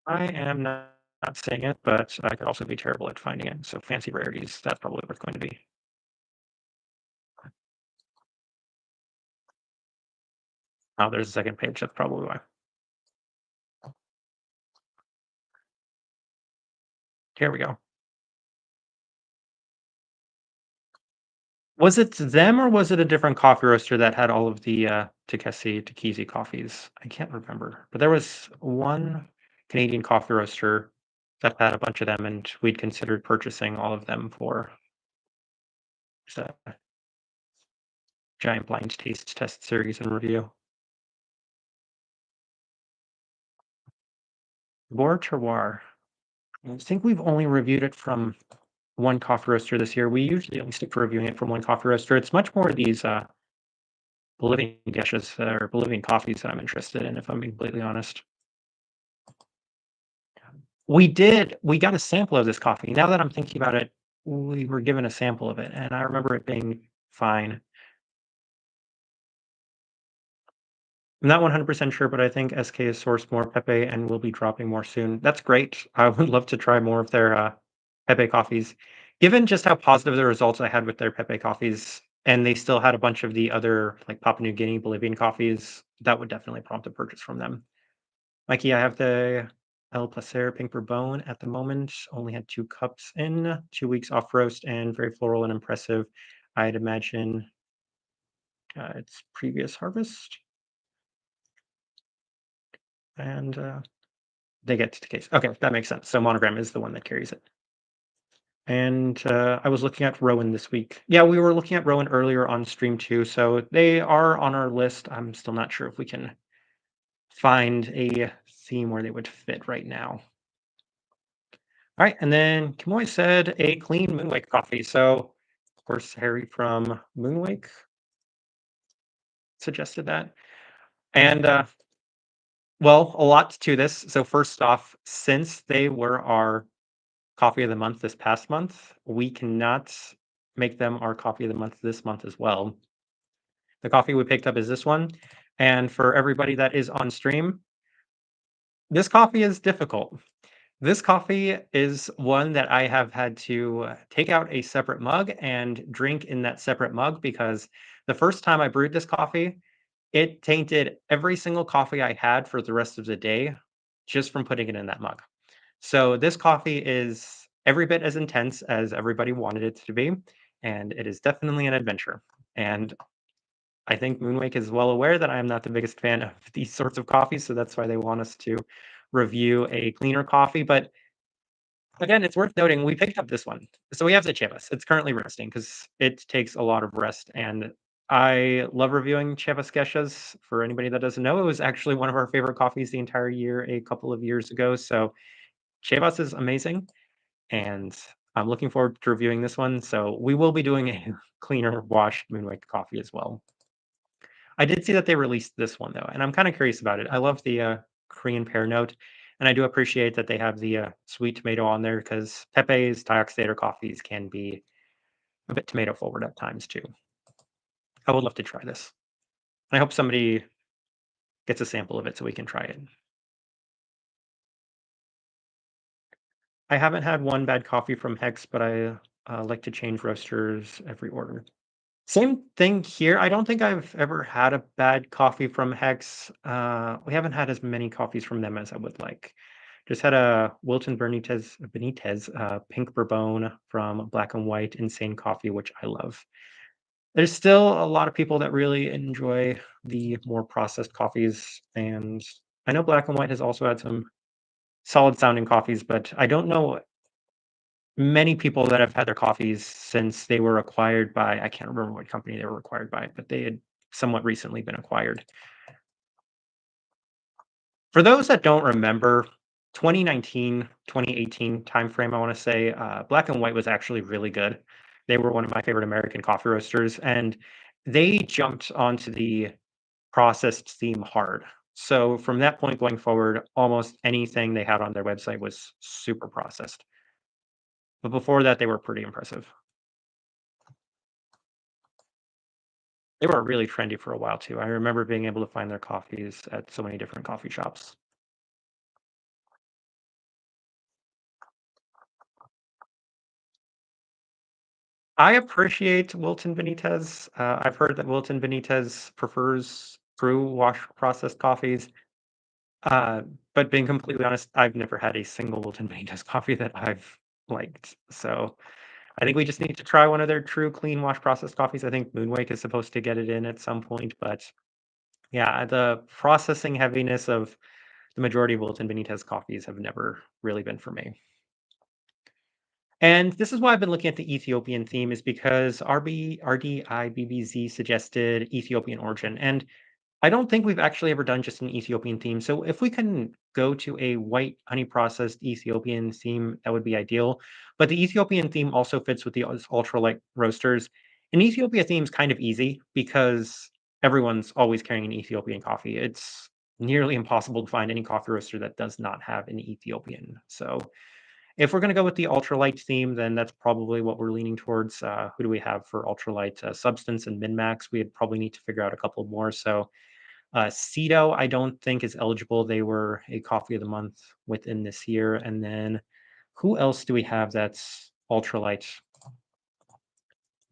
I am not saying it, but I could also be terrible at finding it. So fancy rarities, that's probably what it's going to be. Oh, there's a second page. That's probably why. Here we go. Was it them or was it a different coffee roaster that had all of the Takesi coffees? I can't remember. But there was one Canadian coffee roaster that had a bunch of them, and we'd considered purchasing all of them for the giant blind taste test series and review. Bois Terroir. I think we've only reviewed it from one coffee roaster this year. We usually only stick to reviewing it from one coffee roaster. It's much more these Bolivian dishes or Bolivian coffees that I'm interested in, if I'm being completely honest. We got a sample of this coffee. Now that I'm thinking about it, we were given a sample of it, and I remember it being fine. I'm not 100% sure, but I think SK has sourced more Pepe and will be dropping more soon. That's great. I would love to try more of their Pepe coffees. Given just how positive the results I had with their Pepe coffees, and they still had a bunch of the other like Papua New Guinea, Bolivian coffees, that would definitely prompt a purchase from them. Mikey, I have the El Placer Pink Bourbon at the moment. Only had 2 cups in, 2 weeks off roast, and very floral and impressive. I'd imagine it's previous harvest, and they get to case. Okay, that makes sense. So Monogram is the one that carries it. And I was looking at Rowan this week. Yeah, we were looking at Rowan earlier on stream too. So they are on our list. I'm still not sure if we can find a theme where they would fit right now. All right, and then Kimoy said a clean Moonwake coffee. So, of course, Harry from Moonwake suggested that. And well, a lot to this. So, first off, since they were our coffee of the month this past month, we cannot make them our coffee of the month this month as well. The coffee we picked up is this one. And for everybody that is on stream, this coffee is difficult. This coffee is one that I have had to take out a separate mug and drink in that separate mug because the first time I brewed this coffee, it tainted every single coffee I had for the rest of the day just from putting it in that mug. So this coffee is every bit as intense as everybody wanted it to be, and it is definitely an adventure. And I think Moonwake is well aware that I am not the biggest fan of these sorts of coffees, so that's why they want us to review a cleaner coffee. But again, it's worth noting we picked up this one. So we have the Chivas. It's currently resting because it takes a lot of rest. And I love reviewing Chivas Geshas. For anybody that doesn't know, it was actually one of our favorite coffees the entire year a couple of years ago. So Chivas is amazing. And I'm looking forward to reviewing this one. So we will be doing a cleaner washed Moonwake coffee as well. I did see that they released this one though, and I'm kind of curious about it. I love the Korean pear note, and I do appreciate that they have the sweet tomato on there because Pepe's Dioxator coffees can be a bit tomato forward at times too. I would love to try this. I hope somebody gets a sample of it so we can try it. I haven't had one bad coffee from Hex, but I like to change roasters every order. Same thing here. I don't think I've ever had a bad coffee from Hex. We haven't had as many coffees from them as I would like. Just had a Wilton Benitez Pink Bourbon from Black and White Insane Coffee, which I love. There's still a lot of people that really enjoy the more processed coffees, and I know Black and White has also had some solid sounding coffees, but I don't know many people that have had their coffees since they were acquired by I can't remember what company they were acquired by, but they had somewhat recently been acquired. For those that don't remember, 2019, 2018 timeframe, I wanna say, Black& and White was actually really good. They were one of my favorite American coffee roasters, and they jumped onto the processed theme hard. So, from that point going forward, almost anything they had on their website was super processed. But before that, they were pretty impressive. They were really trendy for a while too. I remember being able to find their coffees at so many different coffee shops. I appreciate Wilton Benitez. I've heard that Wilton Benitez prefers brew wash processed coffees. Uh, but being completely honest, I've never had a single Wilton Benitez coffee that I've liked. So I think we just need to try one of their true clean wash processed coffees. I think Moonwake is supposed to get it in at some point, but yeah, the processing heaviness of the majority of Wilton Benitez coffees have never really been for me. And this is why I've been looking at the Ethiopian theme is because RDIBBZ suggested Ethiopian origin. And I don't think we've actually ever done just an Ethiopian theme. So if we can go to a white honey processed Ethiopian theme, that would be ideal. But the Ethiopian theme also fits with the ultralight roasters. An Ethiopia theme is kind of easy because everyone's always carrying an Ethiopian coffee. It's nearly impossible to find any coffee roaster that does not have an Ethiopian. So if we're going to go with the ultralight theme, then that's probably what we're leaning towards. Who do we have for ultralight substance and min max? We would probably need to figure out a couple more. So Cedo, I don't think is eligible. They were a coffee of the month within this year. And then who else do we have that's ultralight?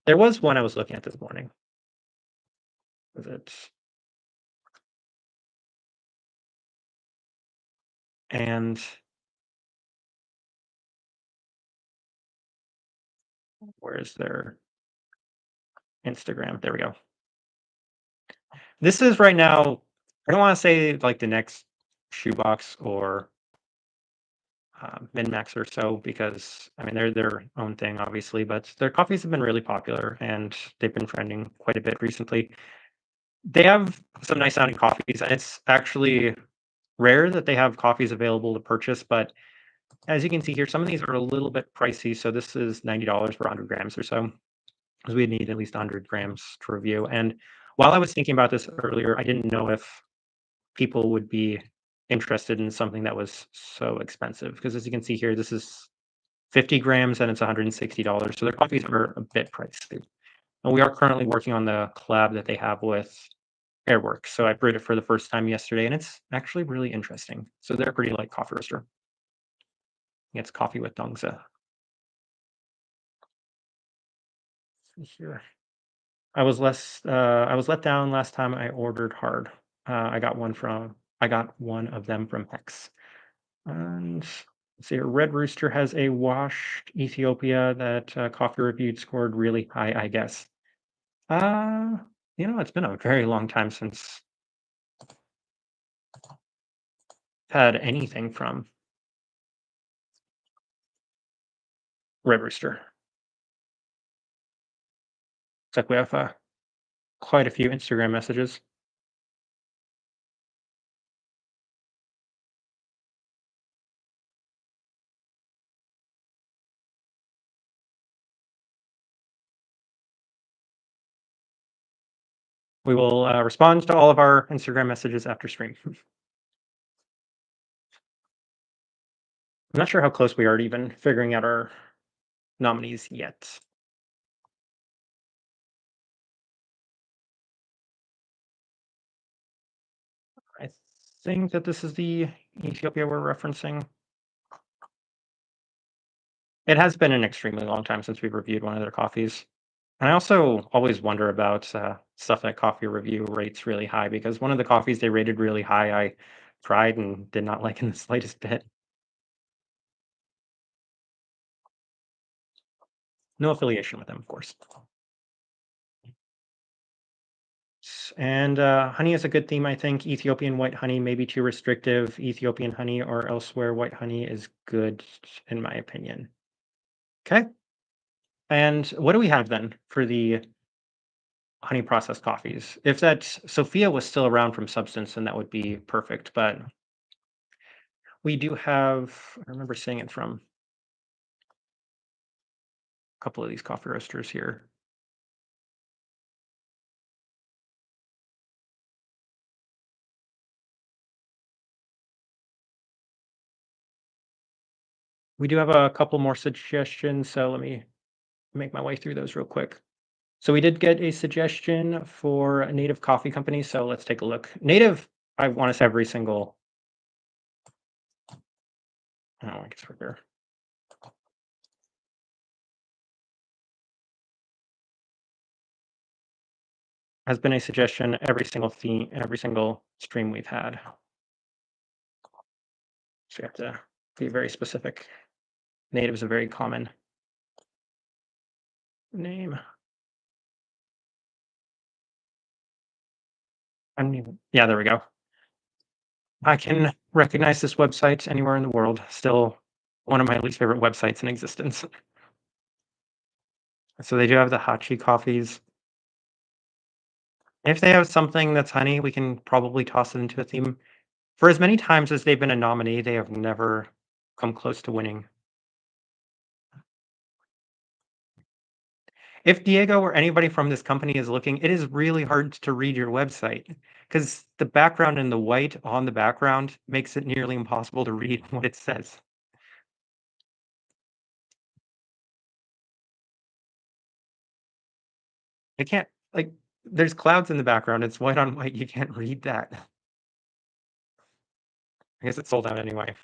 There was one I was looking at this morning. Was it? And where's their Instagram? There we go. This is right now. I don't want to say like the next shoebox or min-max or so because I mean they're their own thing obviously, but their coffees have been really popular and they've been trending quite a bit recently. They have some nice sounding coffees, and it's actually rare that they have coffees available to purchase. But as you can see here, some of these are a little bit pricey. So this is $90 for 100 grams or so, because we need at least 100 grams to review. And while I was thinking about this earlier, I didn't know if people would be interested in something that was so expensive. Because as you can see here, this is 50 grams and it's $160. So their coffees are a bit pricey. And we are currently working on the collab that they have with Airworks. So I brewed it for the first time yesterday and it's actually really interesting. So they're pretty light coffee roaster. It's coffee with Dongza. Here. I was let down last time I ordered hard. I got one of them from Hex. And let's see here, Red Rooster has a washed Ethiopia that coffee reviewed scored really high, I guess. Uh, it's been a very long time since I've had anything from Red Rooster. It's like we have quite a few Instagram messages. We will respond to all of our Instagram messages after stream. I'm not sure how close we are to even figuring out our nominees yet. I think that this is the Ethiopia we're referencing. It has been an extremely long time since we've reviewed one of their coffees. And I also always wonder about stuff that Coffee Review rates really high because one of the coffees they rated really high, I tried and did not like in the slightest bit. No affiliation with them, of course. And honey is a good theme, I think. Ethiopian white honey may be too restrictive. Ethiopian honey or elsewhere white honey is good, in my opinion. Okay. And what do we have then for the honey processed coffees? If that Sophia was still around from Substance, then that would be perfect. But we do have, I remember seeing it from a couple of these coffee roasters here. We do have a couple more suggestions. So let me make my way through those real quick. So we did get a suggestion for a Native Coffee Company. So let's take a look. Native, I want to say every single, oh, I guess we're here. Has been a suggestion every single theme, every single stream we've had. So you have to be very specific. Native is a very common name. I don't even, yeah, there we go. I can recognize this website anywhere in the world. Still one of my least favorite websites in existence. So they do have the Hachi coffees. If they have something that's honey, we can probably toss it into a theme. For as many times as they've been a nominee, they have never come close to winning. If Diego or anybody from this company is looking, it is really hard to read your website because the background and the white on the background makes it nearly impossible to read what it says. I can't, like, there's clouds in the background. It's white on white. You can't read that. I guess it's sold out anyway.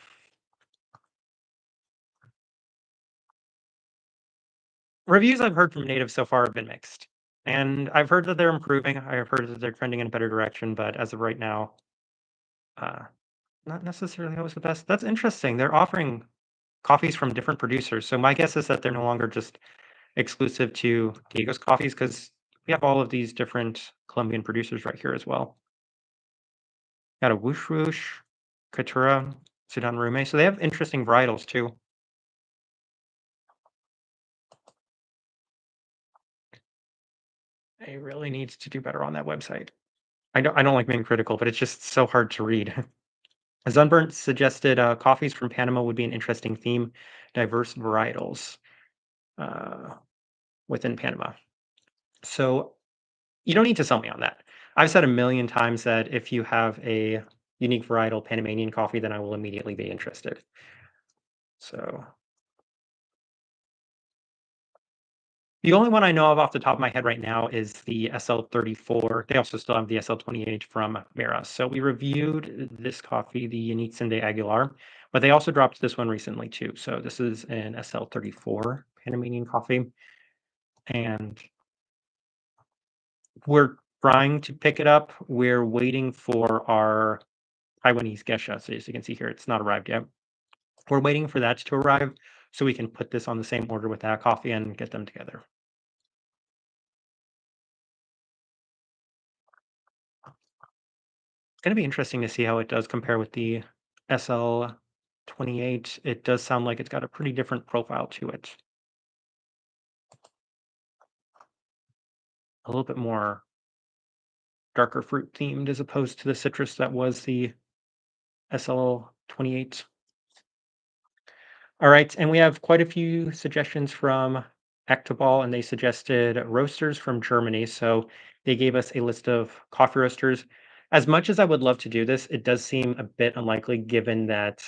Reviews I've heard from Native so far have been mixed. And I've heard that they're improving. I've heard that they're trending in a better direction, but as of right now, uh, not necessarily always the best. That's interesting. They're offering coffees from different producers. So my guess is that they're no longer just exclusive to Diego's coffees because we have all of these different Colombian producers right here as well. Got a Whoosh Whoosh, Katura, Sudan Rume. So they have interesting varietals too. It really needs to do better on that website. I don't like being critical, but it's just so hard to read. Zunburnt suggested coffees from Panama would be an interesting theme, diverse varietals uh, within Panama. So you don't need to sell me on that. I've said a million times that if you have a unique varietal Panamanian coffee, then I will immediately be interested. So the only one I know of off the top of my head right now is the SL34. They also still have the SL28 from Mira. So we reviewed this coffee, the Yanitsun de Aguilar, but they also dropped this one recently too. So this is an SL34 Panamanian coffee, and we're trying to pick it up. We're waiting for our Taiwanese geisha. So as you can see here, it's not arrived yet. We're waiting for that to arrive so we can put this on the same order with that coffee and get them together. It's gonna be interesting to see how it does compare with the SL28. It does sound like it's got a pretty different profile to it. A little bit more darker fruit themed as opposed to the citrus that was the SL28. All right, and we have quite a few suggestions from Ectoball, and they suggested roasters from Germany. So they gave us a list of coffee roasters. As much as I would love to do this, it does seem a bit unlikely given that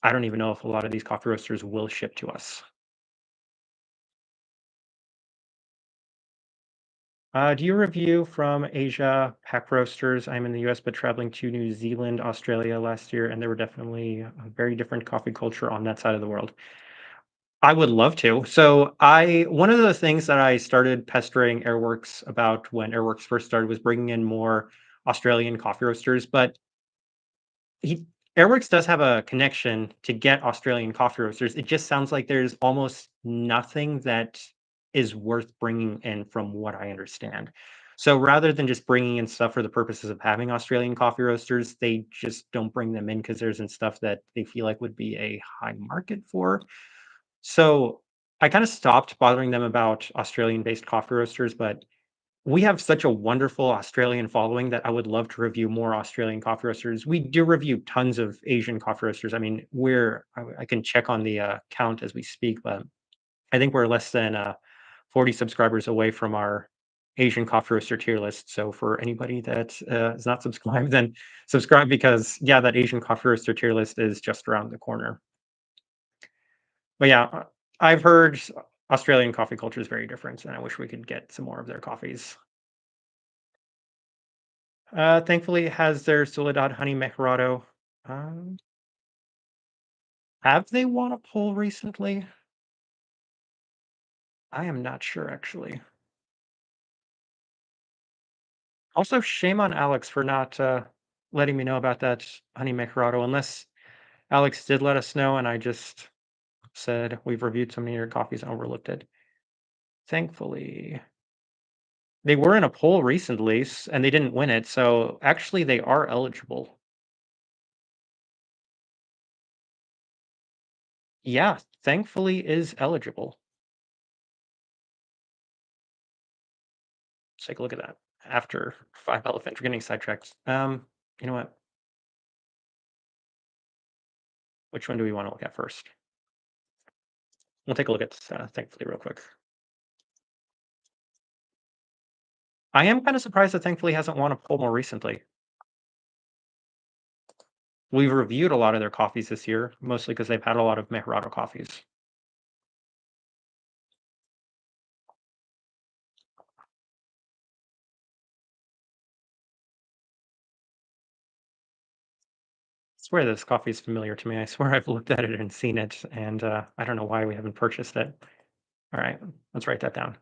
I don't even know if a lot of these coffee roasters will ship to us. Do you review from Asia pack roasters? I'm in the US, but traveling to New Zealand, Australia last year, and there were definitely a very different coffee culture on that side of the world. I would love to. So I one of the things that I started pestering Airworks about when Airworks first started was bringing in more Australian coffee roasters, but he Airworks does have a connection to get Australian coffee roasters. It just sounds like there's almost nothing that is worth bringing in from what I understand. So rather than just bringing in stuff for the purposes of having Australian coffee roasters, they just don't bring them in because there's in stuff that they feel like would be a high market for. So I kind of stopped bothering them about Australian-based coffee roasters, but we have such a wonderful Australian following that I would love to review more Australian coffee roasters. We do review tons of Asian coffee roasters. I mean, I can check on the count as we speak, but I think we're less than 40 subscribers away from our Asian coffee roaster tier list. So for anybody that is not subscribed, then subscribe because yeah, that Asian coffee roaster tier list is just around the corner. But yeah, I've heard Australian coffee culture is very different, and I wish we could get some more of their coffees. Thankfully, it has their Soledad Honey Mejorado. Um, have they won a poll recently? I am not sure actually. Also, shame on Alex for not letting me know about that Honey Mejorado, unless Alex did let us know and I just said we've reviewed so many of your coffees and overlooked it. Thankfully, they were in a poll recently and they didn't win it, so actually they are eligible. Yeah, thankfully is eligible. Let's take a look at that. After Five Elephant, we're getting sidetracked. You know what? Which one do we want to look at first? We'll take a look at Thankfully real quick. I am kind of surprised that Thankfully hasn't won a poll more recently. We've reviewed a lot of their coffees this year, mostly because they've had a lot of Mejorado coffees. I swear this coffee is familiar to me. I swear I've looked at it and seen it, and I don't know why we haven't purchased it. All right, let's write that down.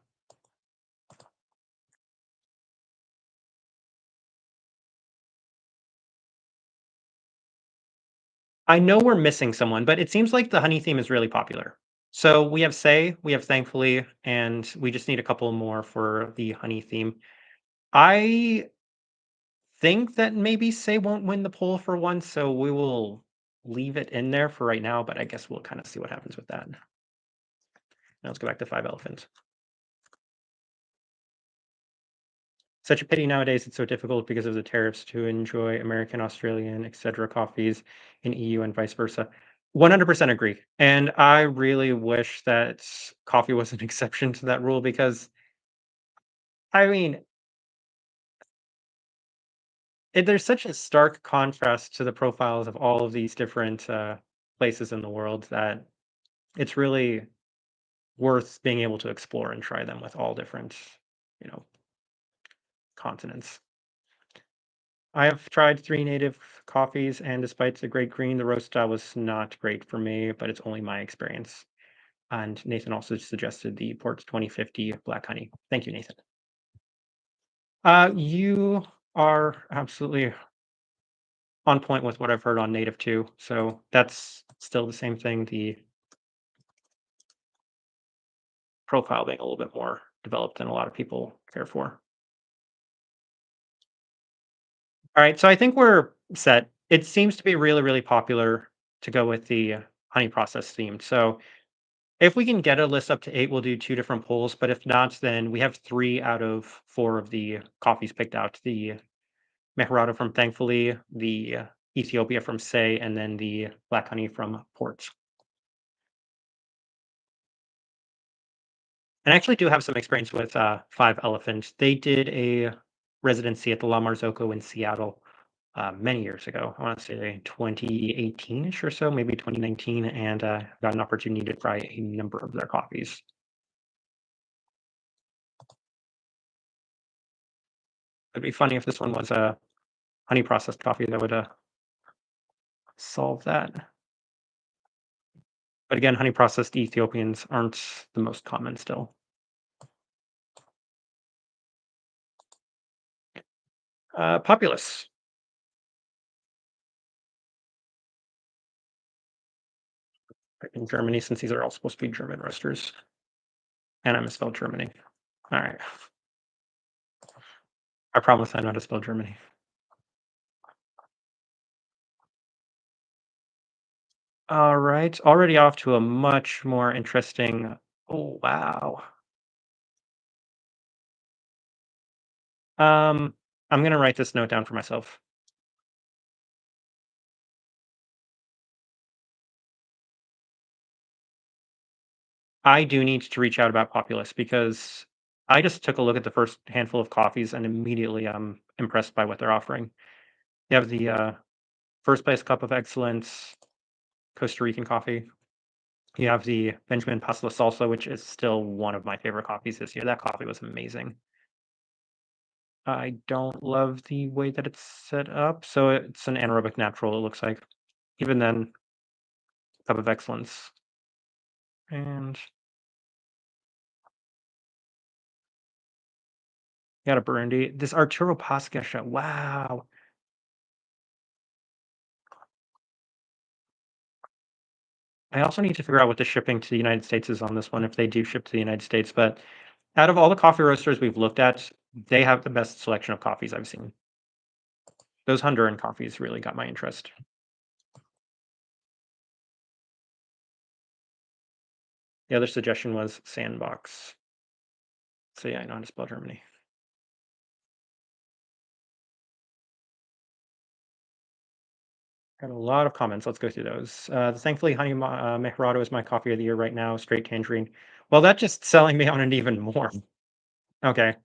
I know we're missing someone, but it seems like the honey theme is really popular. So we have Say, we have Thankfully, and we just need a couple more for the honey theme. I think that maybe Say won't win the poll for once, so we will leave it in there for right now, but I guess we'll kind of see what happens with that. Now let's go back to Five Elephant. Such a pity nowadays it's so difficult because of the tariffs to enjoy American, Australian, etc. coffees in EU and vice versa. 100% agree. And I really wish that coffee was an exception to that rule because I mean, there's such a stark contrast to the profiles of all of these different places in the world that it's really worth being able to explore and try them with all different, you know, continents. I have tried 3 native coffees, and despite the great green, the roast style was not great for me, but it's only my experience. And Nathan also suggested the Ports 2050 Black Honey. Thank you, Nathan. You are absolutely on point with what I've heard on native too. So that's still the same thing. The profile being a little bit more developed than a lot of people care for. All right, so I think we're set. It seems to be really, really popular to go with the honey process themed. So if we can get a list up to 8, we'll do 2 different polls, but if not, then we have 3 out of 4 of the coffees picked out. The Mejorado from Thankfully, the Ethiopia from Say, and then the Black Honey from Port. And I actually do have some experience with, Five Elephant. They did a residency at the La Marzocco in Seattle, many years ago. I wanna say 2018-ish or so, maybe 2019, and, got an opportunity to try a number of their coffees. It'd be funny if this one was a honey processed coffee that would, solve that. But again, honey processed Ethiopians aren't the most common still. Populous. In Germany, since these are all supposed to be German roasters, and I misspelled Germany. All right, I promise I know how to spell Germany. All right, already off to a much more interesting. Oh wow. Um, I'm gonna write this note down for myself. I do need to reach out about Populous because I just took a look at the first handful of coffees and immediately I'm impressed by what they're offering. You have the first place cup of excellence Costa Rican coffee. You have the Benjamin Pasta Salsa, which is still one of my favorite coffees this year. That coffee was amazing. I don't love the way that it's set up. So it's an anaerobic natural, it looks like. Even then, cup of excellence. And got a Burundi. This Arturo Pascha. Wow. I also need to figure out what the shipping to the United States is on this one, if they do ship to the United States. But out of all the coffee roasters we've looked at, they have the best selection of coffees I've seen. Those Honduran coffees really got my interest. The other suggestion was Sandbox. So yeah, I know how to spell Germany. Got a lot of comments. Let's go through those. Thankfully, Honey Mejorado is my coffee of the year right now. Straight tangerine. Well, that's just selling me on it even more. Okay,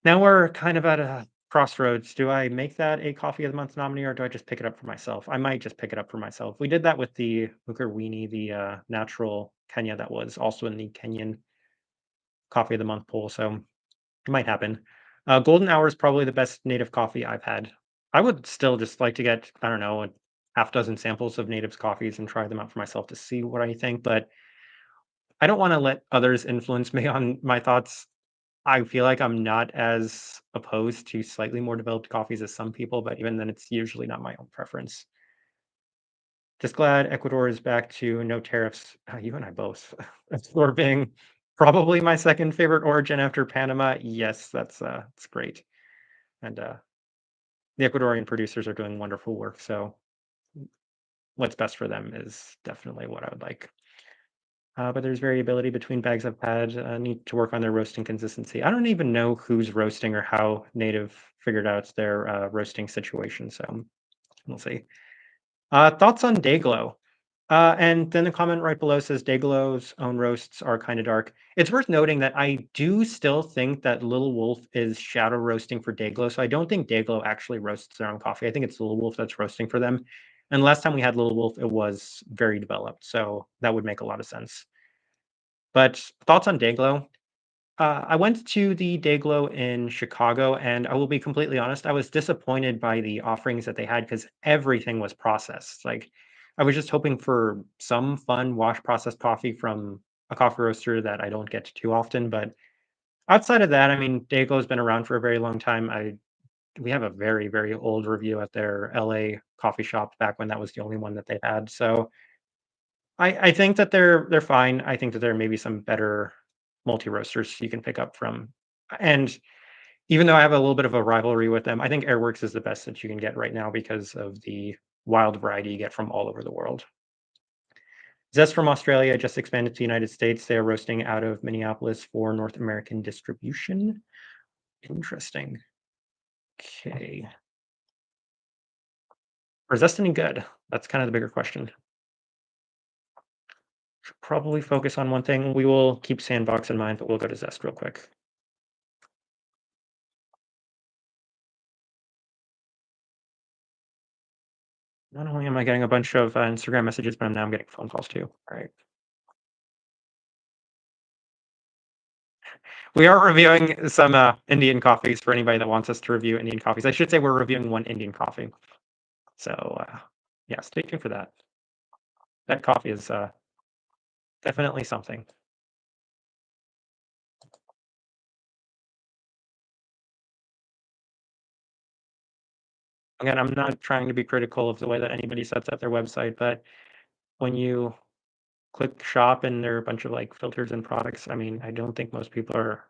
now we're kind of at a crossroads. Do I make that a coffee of the month nominee, or do I just pick it up for myself? I might just pick it up for myself. We did that with the Hooker Weenie, the natural Kenya that was also in the Kenyan coffee of the month poll. So it might happen. Golden Hour is probably the best native coffee I've had. I would still just like to get, I don't know, a half dozen samples of natives coffees and try them out for myself to see what I think. But I don't want to let others influence me on my thoughts. I feel like I'm not as opposed to slightly more developed coffees as some people, but even then, it's usually not my own preference. Just glad Ecuador is back to no tariffs. You and I both. Ecuador being probably my second favorite origin after Panama. Yes, that's great. And the Ecuadorian producers are doing wonderful work. So what's best for them is definitely what I would like. But there's variability between bags I've had. Need to work on their roasting consistency. I don't even know who's roasting or how Native figured out their roasting situation. So we'll see. Thoughts on Dayglow? And then the comment right below says Dayglow's own roasts are kind of dark. It's worth noting that I do still think that Little Wolf is shadow roasting for Dayglow. So I don't think Dayglow actually roasts their own coffee. I think it's Little Wolf that's roasting for them. And last time we had Little Wolf, it was very developed. So that would make a lot of sense. But thoughts on Dayglow? I went to the Dayglow in Chicago, and I will be completely honest, I was disappointed by the offerings that they had because everything was processed. Like, I was just hoping for some fun wash processed coffee from a coffee roaster that I don't get too often. But outside of that, I mean, Dayglow's been around for a very long time. We have a very, very old review at their LA coffee shop back when that was the only one that they had. So I think that they're fine. I think that there may be some better multi roasters you can pick up from. And even though I have a little bit of a rivalry with them, I think Airworks is the best that you can get right now because of the wild variety you get from all over the world. Zest from Australia just expanded to the United States. They are roasting out of Minneapolis for North American distribution. Interesting. Okay. Or is Zest any good? That's kind of the bigger question. Should probably focus on one thing. We will keep Sandbox in mind, but we'll go to Zest real quick. Not only am I getting a bunch of Instagram messages, but I'm getting phone calls too. All right. We are reviewing some Indian coffees for anybody that wants us to review Indian coffees. I should say we're reviewing one Indian coffee. So yeah, stay tuned for that. That coffee is Definitely something. Again, I'm not trying to be critical of the way that anybody sets up their website, but when you click shop and there are a bunch of like filters and products, I mean, I don't think most people are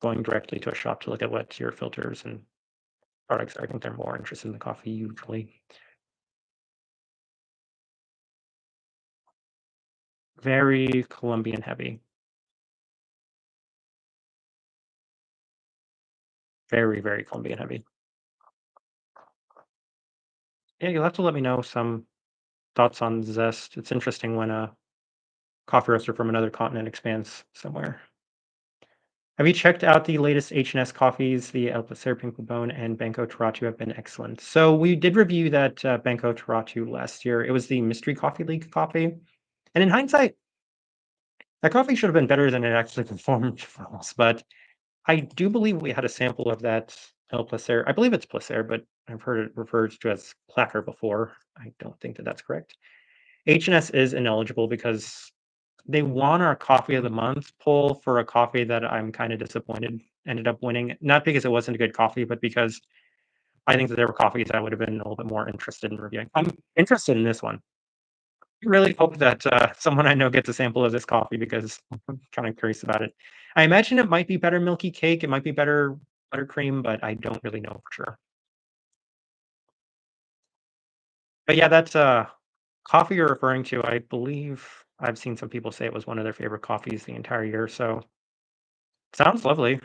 going directly to a shop to look at what your filters and products are. I think they're more interested in the coffee usually. Very Colombian heavy. Very, very Colombian heavy. Yeah, you'll have to let me know some thoughts on Zest. It's interesting when a coffee roaster from another continent expands somewhere. Have you checked out the latest H&S coffees? The El Placer Pink Bone and Banco Taratu have been excellent. So we did review that Banco Taratu last year. It was the Mystery Coffee League coffee. And in hindsight, that coffee should have been better than it actually performed for us. But I do believe we had a sample of that El Placer. I believe it's Placer, but I've heard it referred to as Placker before. I don't think that that's correct. H&S is ineligible because they won our coffee of the month poll for a coffee that I'm kind of disappointed ended up winning. Not because it wasn't a good coffee, but because I think that there were coffees I would have been a little bit more interested in reviewing. I'm interested in this one. I really hope that someone I know gets a sample of this coffee because I'm kind of curious about it. I imagine it might be better milky cake. It might be better buttercream, but I don't really know for sure. But yeah, that's coffee you're referring to. I believe I've seen some people say it was one of their favorite coffees the entire year. So sounds lovely.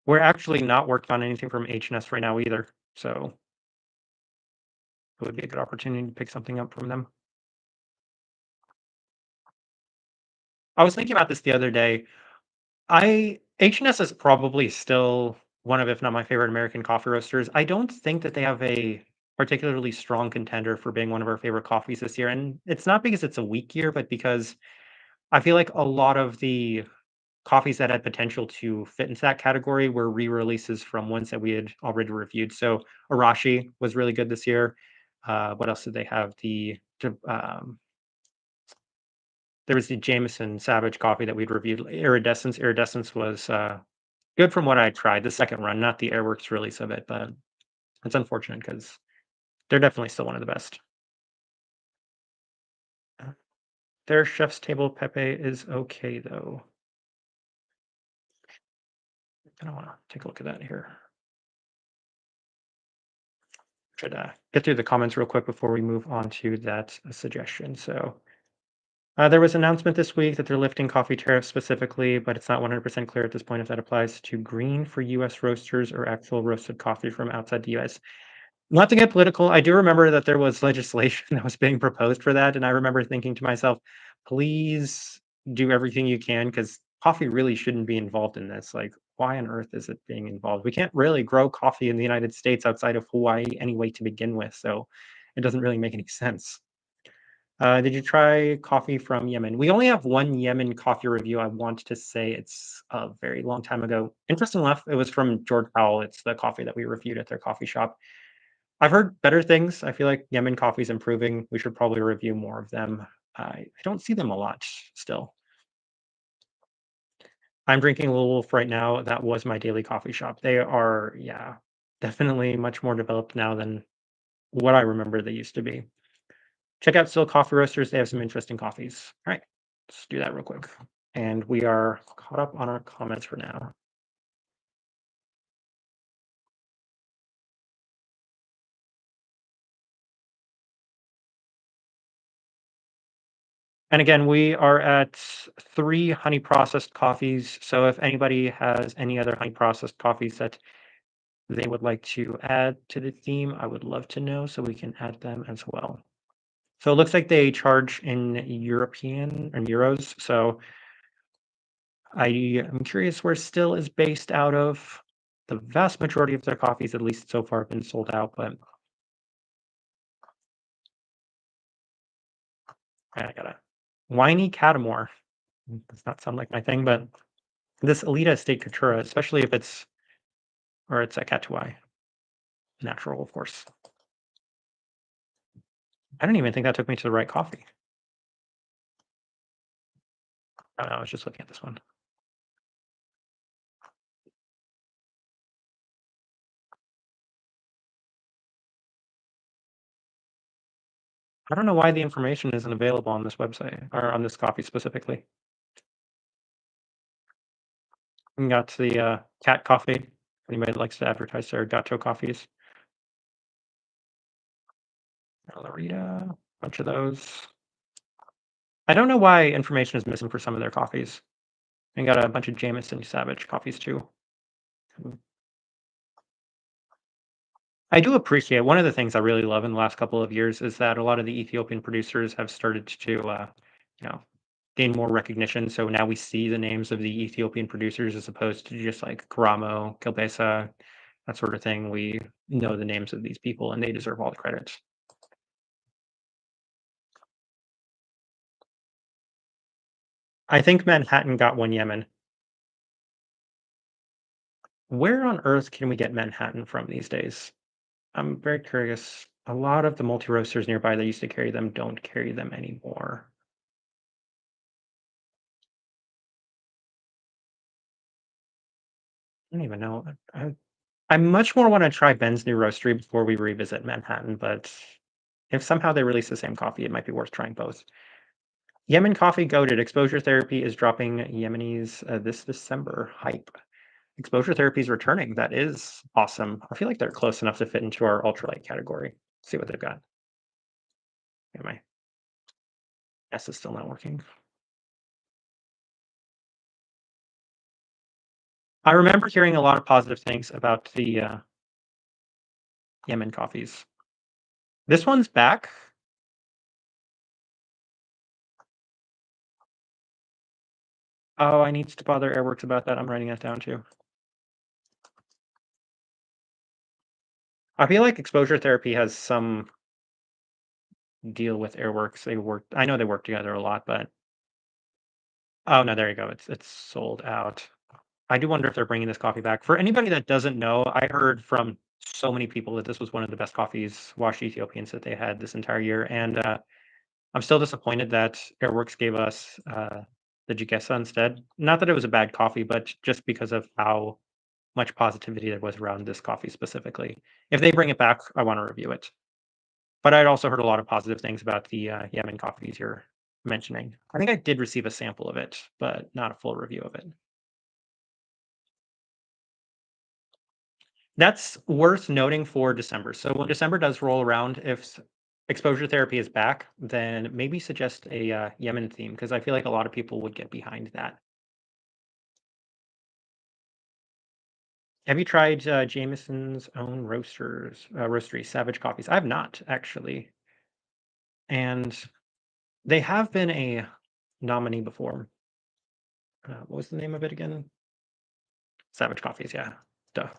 We're actually not working on anything from H&S right now either, so it would be a good opportunity to pick something up from them. I was thinking about this the other day. I H&S is probably still one of, if not my favorite American coffee roasters. I don't think that they have a particularly strong contender for being one of our favorite coffees this year, and it's not because it's a weak year, but because I feel like a lot of the coffees that had potential to fit into that category were re-releases from ones that we had already reviewed. So Arashi was really good this year. What else did they have? There was the Jameson Savage coffee that we'd reviewed. Iridescence. Iridescence was good from what I tried. The second run, not the Airworks release of it, but it's unfortunate because they're definitely still one of the best. Uh, Their chef's table Pepe is okay though. I don't want to take a look at that here. Should get through the comments real quick before we move on to that suggestion. So there was an announcement this week that they're lifting coffee tariffs specifically, but it's not 100% clear at this point if that applies to green for U.S. roasters or actual roasted coffee from outside the U.S. Not to get political, I do remember that there was legislation that was being proposed for that, and I remember thinking to myself, please do everything you can because coffee really shouldn't be involved in this. Like, why on earth is it being involved? We can't really grow coffee in the United States outside of Hawaii anyway to begin with, so it doesn't really make any sense. Did you try coffee from Yemen? We only have one Yemen coffee review. I want to say it's a very long time ago. Interesting enough, it was from George Powell. It's the coffee that we reviewed at their coffee shop. I've heard better things. I feel like Yemen coffee is improving. We should probably review more of them. I don't see them a lot still. I'm drinking Little Wolf right now. That was my daily coffee shop. They are, yeah, definitely much more developed now than what I remember they used to be. Check out Still Coffee Roasters. They have some interesting coffees. All right, let's do that real quick. And we are caught up on our comments for now. And again, we are at 3 honey processed coffees. So if anybody has any other honey processed coffees that they would like to add to the theme, I would love to know so we can add them as well. So it looks like they charge in European and euros. So I am curious where Still is based out of. The vast majority of their coffees, at least so far, have been sold out, but I got a whiny Catamore. Does not sound like my thing, but this Elita Estate Coutura, especially if it's or it's a Catuai, natural, of course. I don't even think that took me to the right coffee. Oh, no, I was just looking at this one. I don't know why the information isn't available on this website or on this coffee specifically. We got the, cat coffee. Anybody that likes to advertise their gato coffees. Margarita, bunch of those. I don't know why information is missing for some of their coffees. We got a bunch of Jameson Savage coffees too. Mm. I do appreciate one of the things I really love in the last couple of years is that a lot of the Ethiopian producers have started to, you know, gain more recognition. So now we see the names of the Ethiopian producers as opposed to just like Karamo, Kilbesa, that sort of thing. We know the names of these people and they deserve all the credit. I think Manhattan got one Yemen. Where on earth can we get Manhattan from these days? I'm very curious. A lot of the multi-roasters nearby that used to carry them don't carry them anymore. I don't even know. I much more want to try Ben's new roastery before we revisit Manhattan, but if somehow they release the same coffee, it might be worth trying both. Yemen coffee goaded. Exposure therapy is dropping Yemenis this December. Hype. Exposure therapy is returning. That is awesome. I feel like they're close enough to fit into our ultralight category. See what they've got. Yeah, my S is still not working. I remember hearing a lot of positive things about the Yemen coffees. This one's back. Oh, I need to bother Airworks about that. I'm writing that down too. I feel like exposure therapy has some deal with Airworks. I know they work together a lot, but oh no, there you go. It's sold out. I do wonder if they're bringing this coffee back. For anybody that doesn't know, I heard from so many people that this was one of the best coffees, washed Ethiopians, that they had this entire year, and I'm still disappointed that Airworks gave us the Jigesa instead. Not that it was a bad coffee, but just because of how much positivity there was around this coffee specifically. If they bring it back, I want to review it. But I'd also heard a lot of positive things about the Yemen coffees you're mentioning. I think I did receive a sample of it, but not a full review of it. That's worth noting for December. So when December does roll around, if exposure therapy is back, then maybe suggest a Yemen theme because I feel like a lot of people would get behind that. Have you tried Jameson's own roastery Savage coffees? I have not actually, and they have been a nominee before. What was the name of it again? Savage coffees, yeah. Duh.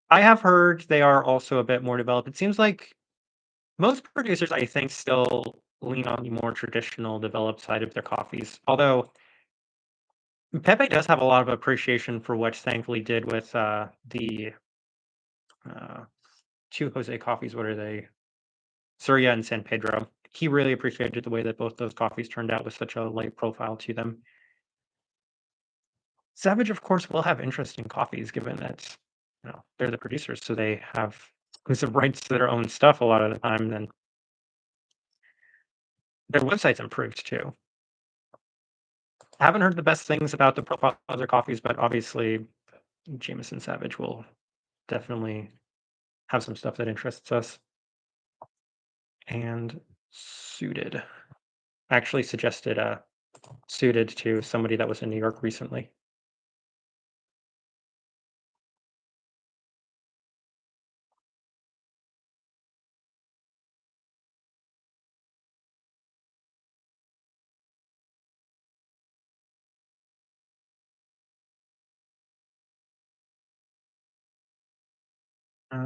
I have heard they are also a bit more developed. It seems like most producers, I think, still lean on the more traditional developed side of their coffees. Although Pepe does have a lot of appreciation for what Thankfully did with the uh, two Jose coffees. What are they? Surya and San Pedro. He really appreciated the way that both those coffees turned out with such a light profile to them. Savage, of course, will have interesting coffees given that they're the producers, so they have exclusive rights to their own stuff a lot of the time. Then their website's improved too. I haven't heard the best things about the profile of their coffees, but obviously Jameson Savage will definitely have some stuff that interests us. And Suited. I actually suggested Suited to somebody that was in New York recently.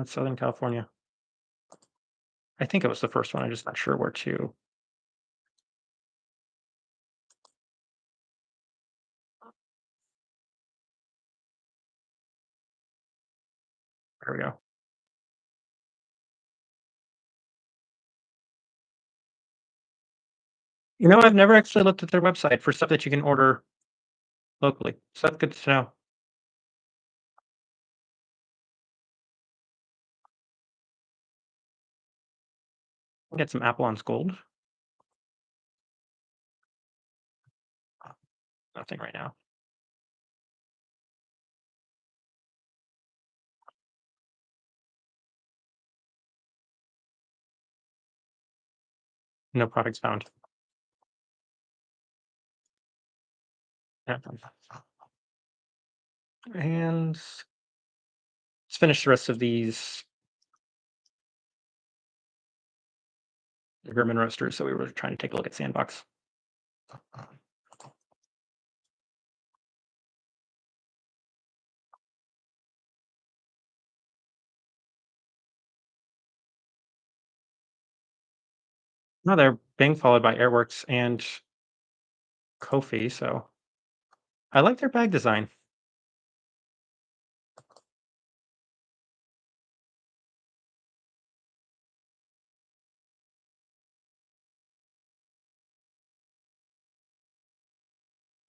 Southern California. I think it was the first one. I'm just not sure where to. There we go. I've never actually looked at their website for stuff that you can order locally, so that's good to know. Get some Apollon's Gold. Nothing right now. No products found. Yeah. And let's finish the rest of these German roasters. So we were trying to take a look at Sandbox. No, they're being followed by Airworks and Kofi. So I like their bag design.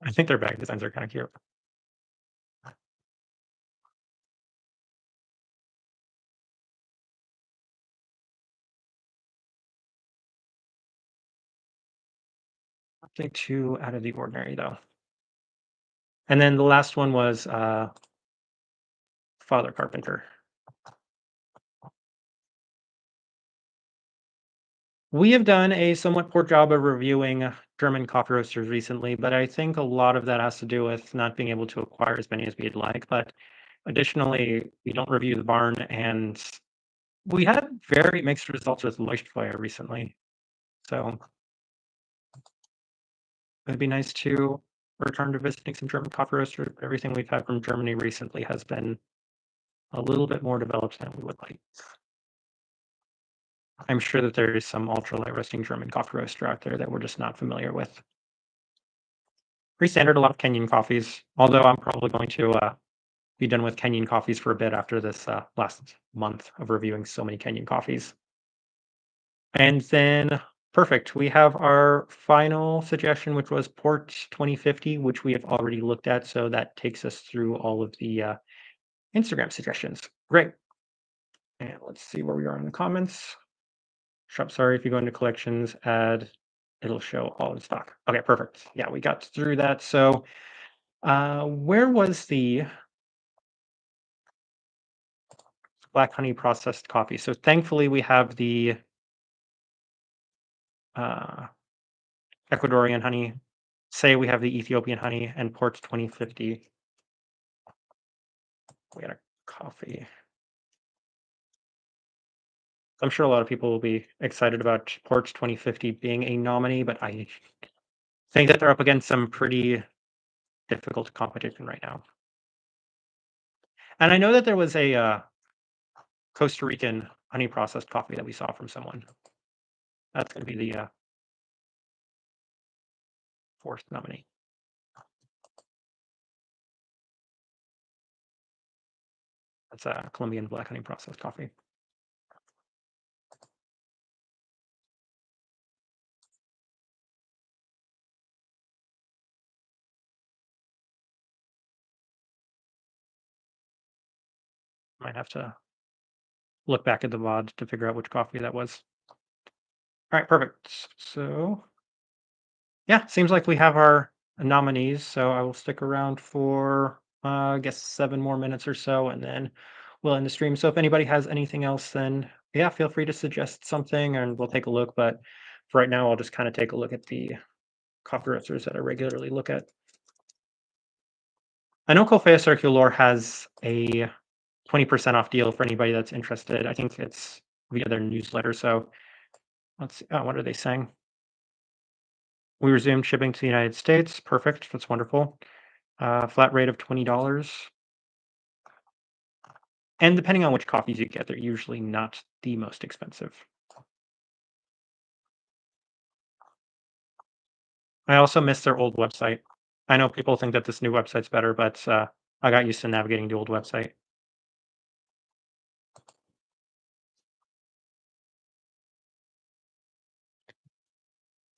I think their bag designs are kind of cute. Nothing too out of the ordinary though. And then the last one was Father Carpenter. We have done a somewhat poor job of reviewing German coffee roasters recently, but I think a lot of that has to do with not being able to acquire as many as we'd like. But additionally, we don't review the barn, and we had very mixed results with Leuchtfeuer recently. So it'd be nice to return to visiting some German coffee roasters. Everything we've had from Germany recently has been a little bit more developed than we would like. I'm sure that there is some ultra-light roasting German coffee roaster out there that we're just not familiar with. Pretty standard, a lot of Kenyan coffees, although I'm probably going to be done with Kenyan coffees for a bit after this last month of reviewing so many Kenyan coffees. And then, perfect, we have our final suggestion, which was Port 2050, which we have already looked at. So that takes us through all of the Instagram suggestions. Great. And let's see where we are in the comments. Shop, sorry, if you go into collections, add, it'll show all in stock. Okay, perfect. Yeah, we got through that. So where was the black honey processed coffee? So thankfully we have the uh, Ecuadorian honey. Say we have the Ethiopian honey and Port 2050. We got a coffee. I'm sure a lot of people will be excited about Port 2050 being a nominee, but I think that they're up against some pretty difficult competition right now. And I know that there was a Costa Rican honey processed coffee that we saw from someone. That's going to be the fourth nominee. That's a Colombian black honey processed coffee. Might have to look back at the VOD to figure out which coffee that was. All right, perfect. So, yeah, seems like we have our nominees. So I will stick around for, I guess, 7 more minutes or so, and then we'll end the stream. So if anybody has anything else, then yeah, feel free to suggest something, and we'll take a look. But for right now, I'll just kind of take a look at the coffee roasters that I regularly look at. I know Coffea Circular has a 20% off deal for anybody that's interested. I think it's via their newsletter. So let's see. Oh, what are they saying? We resumed shipping to the United States. Perfect. That's wonderful. Flat rate of $20. And depending on which coffees you get, they're usually not the most expensive. I also miss their old website. I know people think that this new website's better, but I got used to navigating the old website.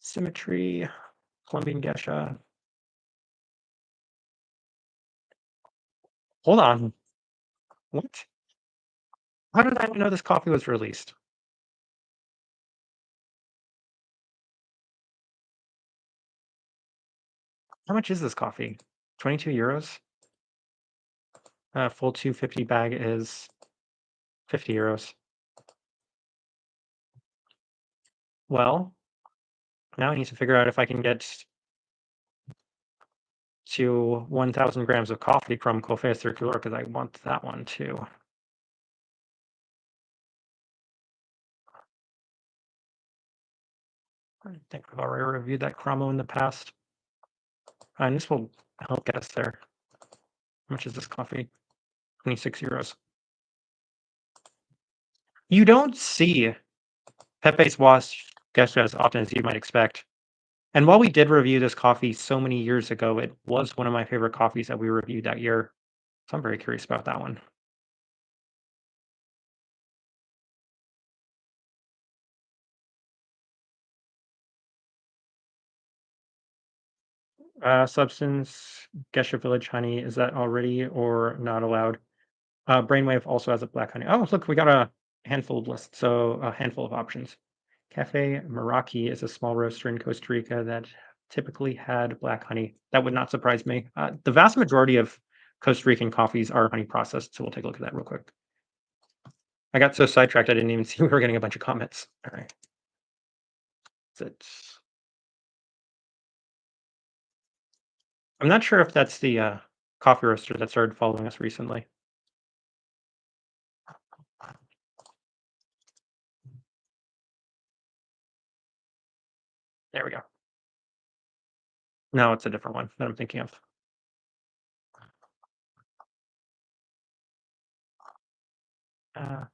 Symmetry, Colombian Gesha. Hold on. What? How did I not know this coffee was released? How much is this coffee? 22 euros? Full 250 bag is 50 euros. Well, now I need to figure out if I can get to 1,000 grams of coffee from Coffee Circular because I want that one too. I think I've already reviewed that Cramo in the past. And this will help get us there. How much is this coffee? 26 euros. You don't see Pepe's Wash Gesture as often as you might expect. And while we did review this coffee so many years ago, it was one of my favorite coffees that we reviewed that year. So I'm very curious about that one. Substance, Gesture Village honey, is that already or not allowed? Brainwave also has a black honey. Oh, look, we got a handful of lists, so a handful of options. Cafe Meraki is a small roaster in Costa Rica that typically had black honey. That would not surprise me. The vast majority of Costa Rican coffees are honey processed, so we'll take a look at that real quick. I got so sidetracked I didn't even see we were getting a bunch of comments. All right. That's I'm not sure if that's the coffee roaster that started following us recently. There we go. No, it's a different one that I'm thinking of. Uh,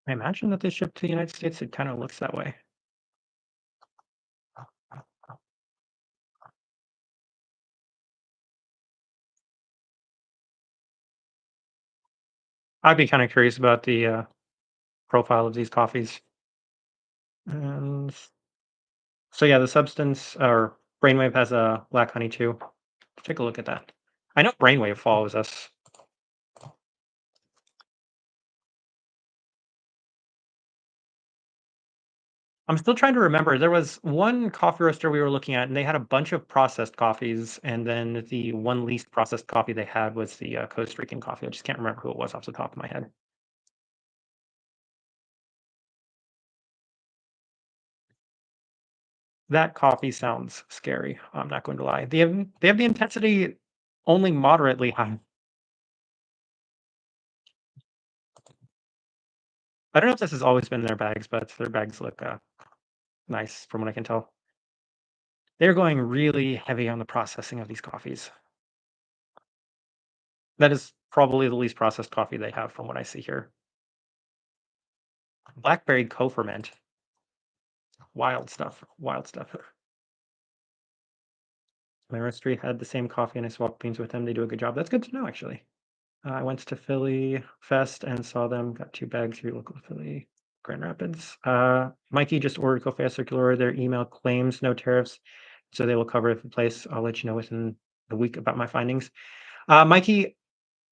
I imagine that they shipped to the United States. It kind of looks that way. I'd be kind of curious about the profile of these coffees. And so yeah, the substance or Brainwave has a black honey too. Take a look at that. I know Brainwave follows us. I'm still trying to remember. There was one coffee roaster we were looking at, and they had a bunch of processed coffees, and then the one least processed coffee they had was the Costa Rican coffee. I just can't remember who it was off the top of my head. That coffee sounds scary. I'm not going to lie. They have the intensity only moderately high. I don't know if this has always been in their bags, but their bags look nice from what I can tell. They're going really heavy on the processing of these coffees. That is probably the least processed coffee they have from what I see here. Blackberry co-ferment. Wild stuff. Wild stuff. My roastery had the same coffee and I swapped beans with them. They do a good job. That's good to know, actually. I went to Philly Fest and saw them. Got 2 bags here, local Philly, Grand Rapids. Mikey just ordered Coffee Circular. Their email claims no tariffs, so they will cover the place. I'll let you know within a week about my findings. Mikey,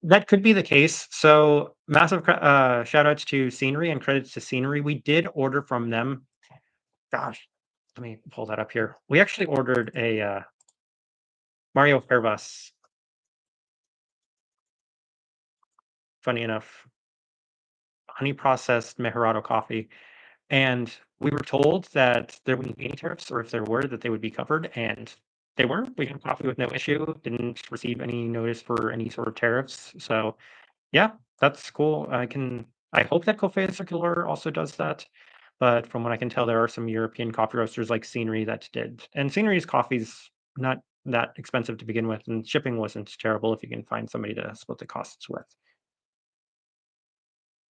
that could be the case. So massive shout outs to Scenery and credits to Scenery. We did order from them. Gosh, let me pull that up here. We actually ordered a Mario Hervas. Funny enough, honey processed Mejorado coffee. And we were told that there wouldn't be any tariffs, or if there were, that they would be covered, and they were. We got coffee with no issue, didn't receive any notice for any sort of tariffs. So yeah, that's cool. I hope that Coffee Circular also does that. But from what I can tell, there are some European coffee roasters like Scenery that did. And Scenery's coffee's not that expensive to begin with, and shipping wasn't terrible if you can find somebody to split the costs with.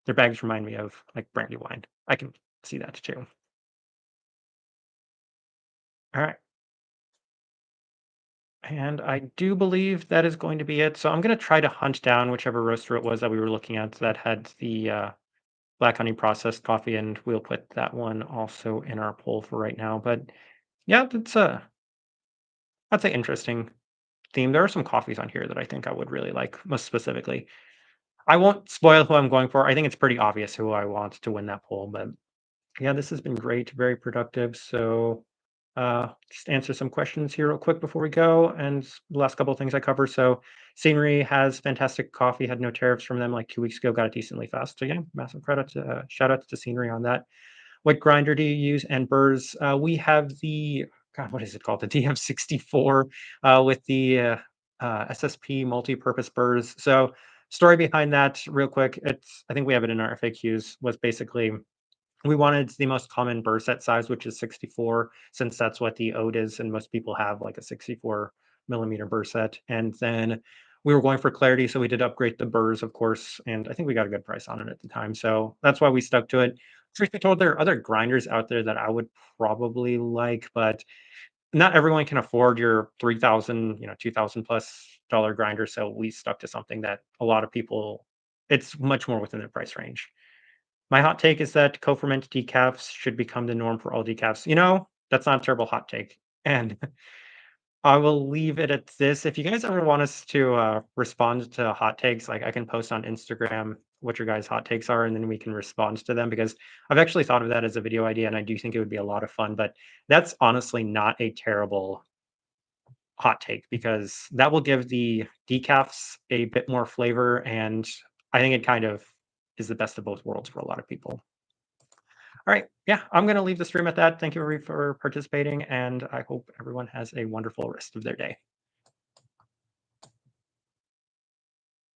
Their bags remind me of like brandy wine. I can see that too. All right. And I do believe that is going to be it. So I'm going to try to hunt down whichever roaster it was that we were looking at that had the black honey processed coffee, and we'll put that one also in our poll for right now. But yeah, that's an interesting theme. There are some coffees on here that I think I would really like, most specifically. I won't spoil who I'm going for. I think it's pretty obvious who I want to win that poll, but yeah, this has been great, very productive. So, just answer some questions here real quick before we go. And the last couple of things I cover. So, Scenery has fantastic coffee. Had no tariffs from them like 2 weeks ago. Got it decently fast. So yeah, massive credit to shout out to Scenery on that. What grinder do you use? And Burrs? We have the God, what is it called? The DF64 with the SSP multi-purpose burrs. So, story behind that, real quick. It's I think we have it in our FAQs. Was basically we wanted the most common burr set size, which is 64, since that's what the ode is, and most people have like a 64 millimeter burr set. And then we were going for clarity, so we did upgrade the burrs, of course, and I think we got a good price on it at the time. So that's why we stuck to it. Truth be told, there are other grinders out there that I would probably like, but not everyone can afford your 3,000, 2,000 plus dollar grinder. So we stuck to something that a lot of people, it's much more within the price range. My hot take is that co-fermented decafs should become the norm for all decafs. That's not a terrible hot take. And I will leave it at this. If you guys ever want us to respond to hot takes, like I can post on Instagram what your guys' hot takes are, and then we can respond to them because I've actually thought of that as a video idea, and I do think it would be a lot of fun. But that's honestly not a terrible hot take because that will give the decafs a bit more flavor, and I think it kind of is the best of both worlds for a lot of people. All right. Yeah, I'm going to leave the stream at that. Thank you for participating, and I hope everyone has a wonderful rest of their day.